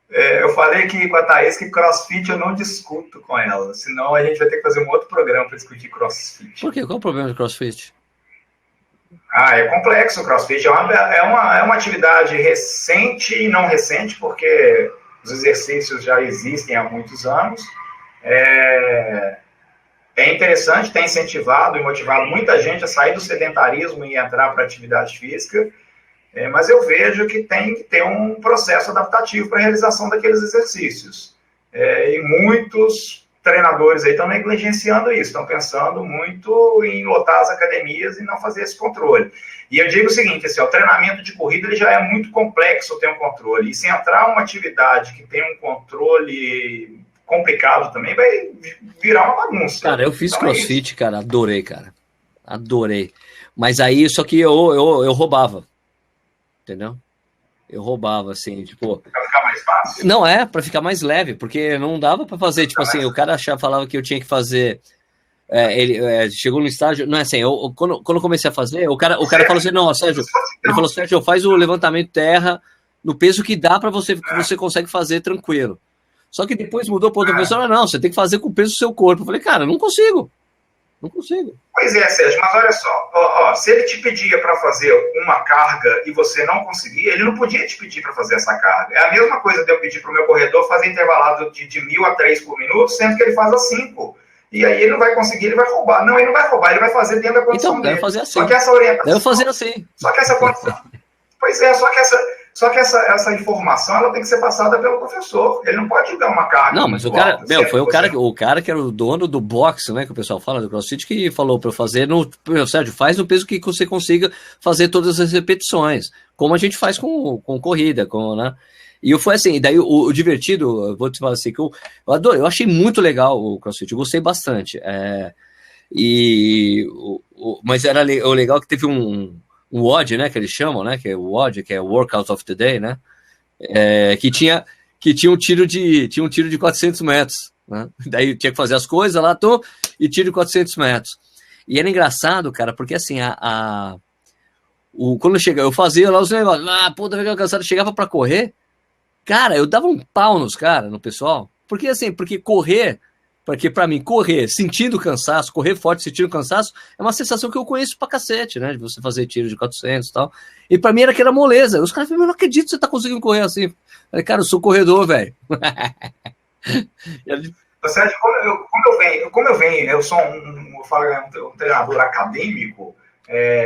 Eu falei que com a Thaís que crossfit eu não discuto com ela, senão a gente vai ter que fazer um outro programa para discutir crossfit. Por quê? Qual é o problema de crossfit? É complexo o crossfit. É uma atividade recente e não recente, porque os exercícios já existem há muitos anos. É interessante, tem incentivado e motivado muita gente a sair do sedentarismo e entrar para a atividade física, mas eu vejo que tem que ter um processo adaptativo para a realização daqueles exercícios. E muitos treinadores aí estão negligenciando isso, estão pensando muito em lotar as academias e não fazer esse controle. E eu digo o seguinte, assim, o treinamento de corrida ele já é muito complexo ter um controle, e se entrar uma atividade que tem um controle complicado também, vai virar uma bagunça. Cara, eu fiz crossfit, cara, adorei, cara. Adorei. Mas aí, só que eu roubava. Entendeu? Eu roubava, assim, tipo... Pra ficar mais fácil? Não, pra ficar mais leve, porque não dava pra fazer, tipo assim, o cara falava que eu tinha que fazer... ele chegou no estágio... Não é assim, quando eu comecei a fazer, o cara falou assim, não, Sérgio, ele falou, Sérgio, faz o levantamento terra no peso que dá pra você, que você consegue fazer tranquilo. Só que depois mudou para outra pessoa, não, você tem que fazer com o peso do seu corpo. Eu falei, cara, não consigo. Não consigo. Pois é, Sérgio, mas olha só, se ele te pedia para fazer uma carga e você não conseguia, ele não podia te pedir para fazer essa carga. É a mesma coisa de eu pedir para o meu corredor fazer intervalado de 1.000 a 3 por minuto, sendo que ele faz a 5. E aí ele não vai conseguir, ele vai roubar. Não, ele não vai roubar, ele vai fazer dentro da condição dele. Deve fazer assim. Só que essa orientação... Deve fazer assim. Só que essa condição... Pois é, só que essa informação ela tem que ser passada pelo professor. Ele não pode dar uma carga. Não, mas o cara, foi o cara que era o dono do boxe, né, que o pessoal fala do CrossFit, que falou para eu fazer Sérgio, faz no peso que você consiga fazer todas as repetições, como a gente faz com corrida, né? E foi assim, daí o divertido, eu vou te falar assim, que eu adorei, eu achei muito legal o CrossFit, eu gostei bastante. Mas era o legal que teve um WOD, né, que eles chamam, né, que é o WOD, que é o Workout of the Day, né, que tinha um tiro de 400 metros, né, daí tinha que fazer as coisas lá, e tiro de 400 metros. E era engraçado, cara, porque assim, quando eu fazia lá os negócios, puta, eu cansado, chegava pra correr, Cara, eu dava um pau nos caras, no pessoal. Porque assim, porque pra mim, correr sentindo cansaço, correr forte sentindo cansaço, é uma sensação que eu conheço pra cacete, né? De você fazer tiro de 400 e tal. E pra mim era que era moleza. Os caras falaram, eu não acredito que você tá conseguindo correr assim. Eu falei, cara, eu sou corredor, velho. Sérgio, como eu venho, eu sou um treinador acadêmico.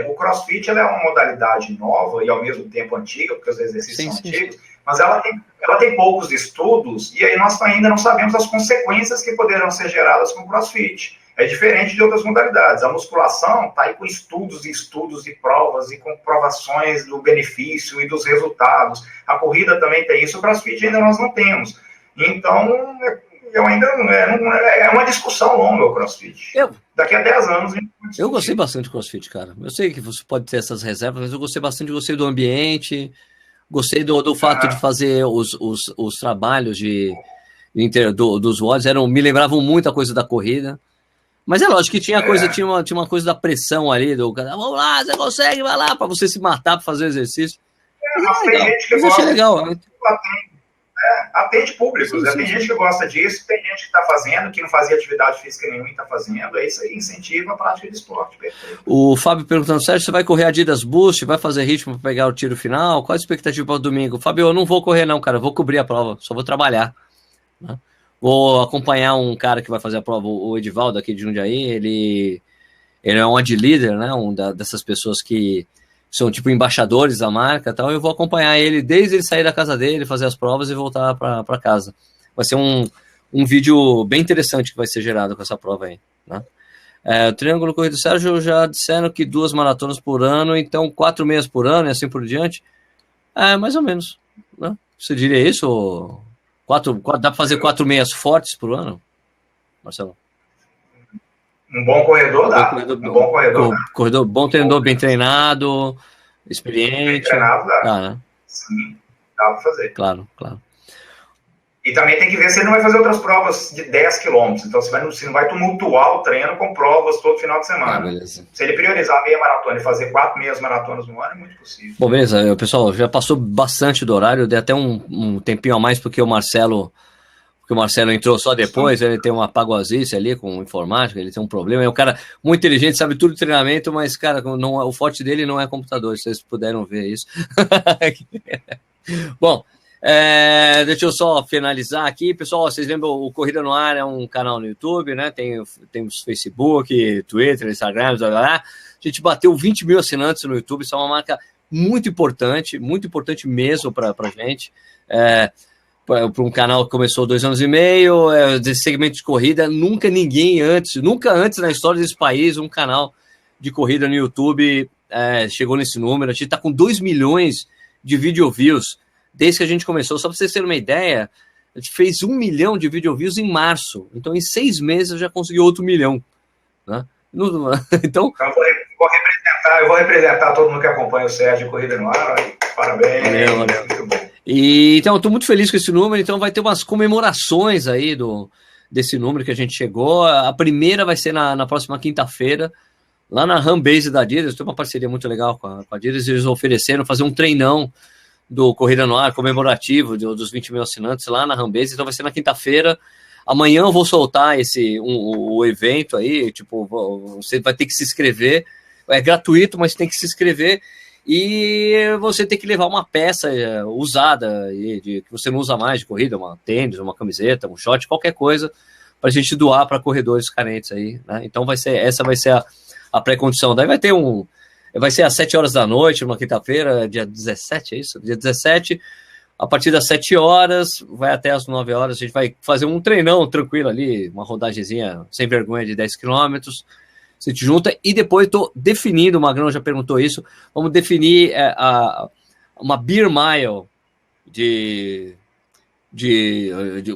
O CrossFit ela é uma modalidade nova e ao mesmo tempo antiga, porque os exercícios são antigos, mas ela tem poucos estudos e aí nós ainda não sabemos as consequências que poderão ser geradas com o CrossFit. É diferente de outras modalidades. A musculação está aí com estudos e provas e comprovações do benefício e dos resultados. A corrida também tem isso, o CrossFit ainda nós não temos. Então, eu ainda é uma discussão longa o CrossFit. Daqui a 10 anos... Eu gostei bastante do CrossFit, cara. Eu sei que você pode ter essas reservas, mas eu gostei bastante, gostei do ambiente, gostei do fato de fazer os trabalhos dos WODs, me lembravam muito a coisa da corrida. Mas é lógico que tinha uma coisa da pressão ali, do cara, vamos lá, você consegue, vai lá, pra você se matar pra fazer o exercício. Mas tem gente que gosta. Legal, né? Atende públicos, tem gente que gosta disso, tem gente que está fazendo, que não fazia atividade física nenhuma e está fazendo, é isso aí, incentiva a prática de esporte. Perfeito. O Fábio perguntando, Sérgio, você vai correr Adidas Boost, vai fazer ritmo para pegar o tiro final? Qual a expectativa para o domingo? Fábio, eu não vou correr não, cara, eu vou cobrir a prova, só vou trabalhar. Né? Vou acompanhar um cara que vai fazer a prova, o Edivaldo aqui de Jundiaí, ele é um ad leader, né, dessas pessoas que são tipo embaixadores da marca e tal, eu vou acompanhar ele desde ele sair da casa dele, fazer as provas e voltar para casa. Vai ser um vídeo bem interessante que vai ser gerado com essa prova aí, né? O Triângulo Corrida do Sérgio já disseram que 2 maratonas por ano, então 4 meias por ano e assim por diante. Mais ou menos, né? Você diria isso? Dá para fazer 4 meias fortes por ano, Marcelo? Um bom corredor dá. Um bom corredor. Bom treinador, bem treinado, experiente. Bem treinado dá. Dá, né? Sim, dá para fazer. Claro. E também tem que ver se ele não vai fazer outras provas de 10 quilômetros. Então você não vai tumultuar o treino com provas todo final de semana. Beleza. Se ele priorizar a meia maratona e fazer 4 meias maratonas no ano, é muito possível. Bom, beleza. Pessoal, já passou bastante do horário. Dei até um tempinho a mais porque o Marcelo entrou só depois, ele tem uma pagozice ali com informática, ele tem um problema, é um cara muito inteligente, sabe tudo de treinamento, mas, cara, o forte dele não é computador, se vocês puderam ver isso. Bom, deixa eu só finalizar aqui, pessoal, vocês lembram, o Corrida no Ar é um canal no YouTube, né, temos Facebook, Twitter, Instagram, blá, blá, blá. A gente bateu 20 mil assinantes no YouTube, isso é uma marca muito importante mesmo pra gente, para um canal que começou 2 anos e meio, desse segmento de corrida, nunca antes na história desse país, um canal de corrida no YouTube chegou nesse número. A gente está com 2 milhões de video views desde que a gente começou. Só para vocês terem uma ideia, a gente fez 1 milhão de video views em março. Então, em 6 meses, eu já consegui outro 1 milhão. Né? Então, eu vou representar todo mundo que acompanha o Sérgio Corrida no Ar. Parabéns. Valeu. Muito bom. Então, eu estou muito feliz com esse número, então vai ter umas comemorações aí desse número que a gente chegou. A primeira vai ser na próxima quinta-feira, lá na Homebase da Adidas. Tem uma parceria muito legal com a Adidas, eles ofereceram fazer um treinão do Corrida no Ar comemorativo dos 20 mil assinantes lá na Homebase, então vai ser na quinta-feira. Amanhã eu vou soltar o evento aí, tipo, você vai ter que se inscrever, é gratuito, mas tem que se inscrever. E você tem que levar uma peça usada, que você não usa mais de corrida, uma tênis, uma camiseta, um short, qualquer coisa, para a gente doar para corredores carentes aí, né? Então essa vai ser a pré-condição. Daí vai ser às 7 horas da noite, numa quinta-feira, dia 17, é isso? Dia 17, a partir das 7 horas, vai até as 9 horas, a gente vai fazer um treinão tranquilo ali, uma rodagemzinha sem vergonha de 10 quilômetros. Você te junta e depois estou definindo, o Magrão já perguntou isso, vamos definir uma beer mile de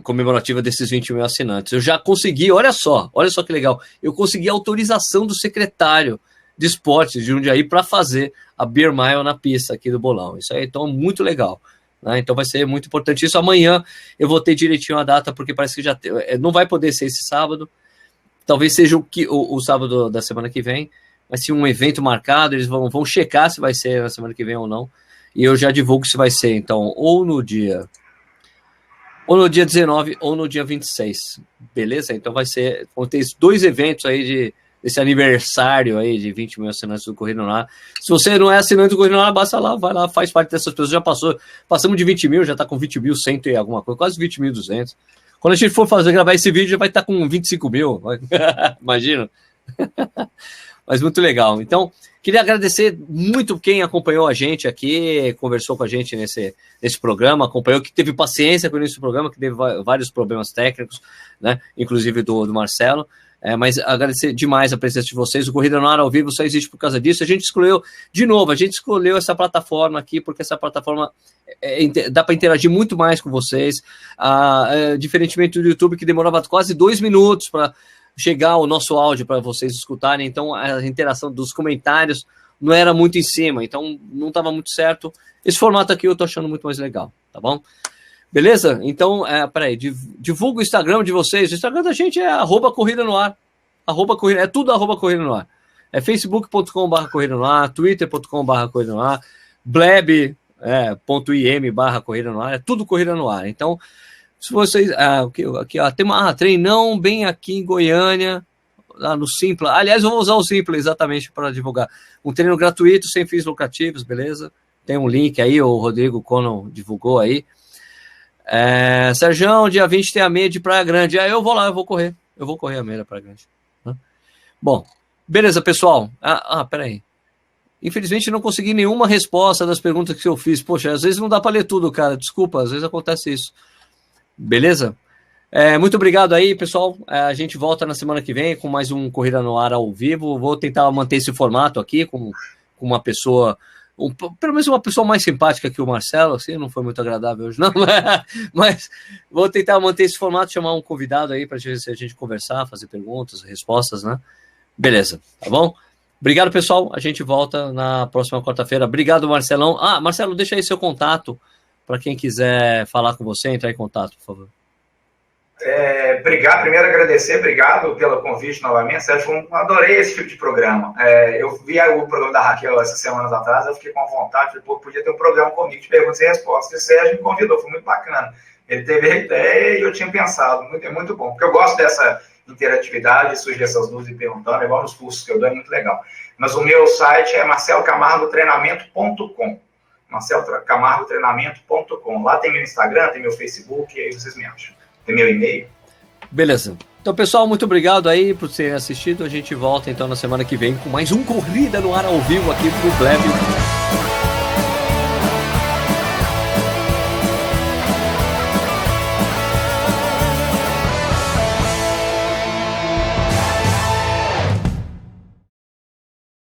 comemorativa desses 20 mil assinantes. Eu já consegui, olha só que legal, eu consegui a autorização do secretário de esportes de Jundiaí para fazer a beer mile na pista aqui do Bolão. Isso aí, então, muito legal. Né? Então vai ser muito importante isso. Amanhã eu vou ter direitinho a data, porque parece que não vai poder ser esse sábado. Talvez seja o sábado da semana que vem, vai ser um evento marcado, eles vão checar se vai ser na semana que vem ou não, e eu já divulgo se vai ser, então, ou no dia ou no dia 19 ou no dia 26, beleza? Então vão ter 2 eventos aí desse aniversário aí de 20 mil assinantes do Corrida no Ar. Se você não é assinante do Corrida no Ar, basta lá, vai lá, faz parte dessas pessoas. Passamos de 20 mil, já tá com 20.100 e alguma coisa, quase 20.200. Quando a gente for gravar esse vídeo, já vai estar com 25 mil, imagina. Mas muito legal. Então, queria agradecer muito quem acompanhou a gente aqui, conversou com a gente nesse programa, acompanhou, que teve paciência com o início do programa, que teve vários problemas técnicos, né? Inclusive do Marcelo. Mas agradecer demais a presença de vocês. O Corrida no Ar ao vivo só existe por causa disso. A gente escolheu essa plataforma aqui, porque essa plataforma dá para interagir muito mais com vocês, diferentemente do YouTube, que demorava quase 2 minutos para chegar o nosso áudio para vocês escutarem. Então a interação dos comentários não era muito em cima, então não estava muito certo. Esse formato aqui eu tô achando muito mais legal, tá bom? Beleza? Então, peraí, divulga o Instagram de vocês. O Instagram da gente é @Corrida no Ar. É tudo @Corrida no Ar. É facebook.com/Corrida no Ar, twitter.com/Corrida no Ar, blab.im/Corrida no Ar, é tudo Corrida no Ar. Então, se vocês... aqui, ó, tem treinão bem aqui em Goiânia, lá no Simpla. Aliás, eu vou usar o Simpla exatamente para divulgar. Um treino gratuito, sem fins lucrativos, beleza? Tem um link aí, o Rodrigo Conon divulgou aí. Serjão, dia 20 tem a meia de Praia Grande. Eu vou lá, eu vou correr a meia da Praia Grande. Bom, beleza, pessoal. Peraí. Infelizmente não consegui nenhuma resposta das perguntas que eu fiz. Poxa, às vezes não dá para ler tudo, cara. Desculpa, às vezes acontece isso. Beleza? Muito obrigado aí, pessoal. A gente volta na semana que vem com mais um Corrida no Ar ao vivo. Vou tentar manter esse formato aqui com uma pessoa... pelo menos uma pessoa mais simpática que o Marcelo, assim, não foi muito agradável hoje, não, mas vou tentar manter esse formato, chamar um convidado aí para a gente conversar, fazer perguntas, respostas, né? Beleza, tá bom? Obrigado, pessoal, a gente volta na próxima quarta-feira. Obrigado, Marcelão. Marcelo, deixa aí seu contato para quem quiser falar com você, entrar em contato, por favor. Obrigado, primeiro agradecer, obrigado pelo convite novamente, Sérgio, adorei esse tipo de programa. Eu vi o programa da Raquel essas semanas atrás, eu fiquei com vontade, podia ter um programa comigo de perguntas e respostas, e o Sérgio me convidou, foi muito bacana. Ele teve a ideia e eu tinha pensado, muito bom, porque eu gosto dessa interatividade, surgir essas dúvidas e perguntando, igual nos cursos que eu dou, é muito legal. Mas o meu site é marcelocamargotreinamento.com, marcelocamargotreinamento.com, lá tem meu Instagram, tem meu Facebook, e aí vocês me acham. Tem meu e-mail. Beleza. Então, pessoal, muito obrigado aí por terem assistido. A gente volta, então, na semana que vem com mais um Corrida no Ar ao vivo aqui pro Bleb.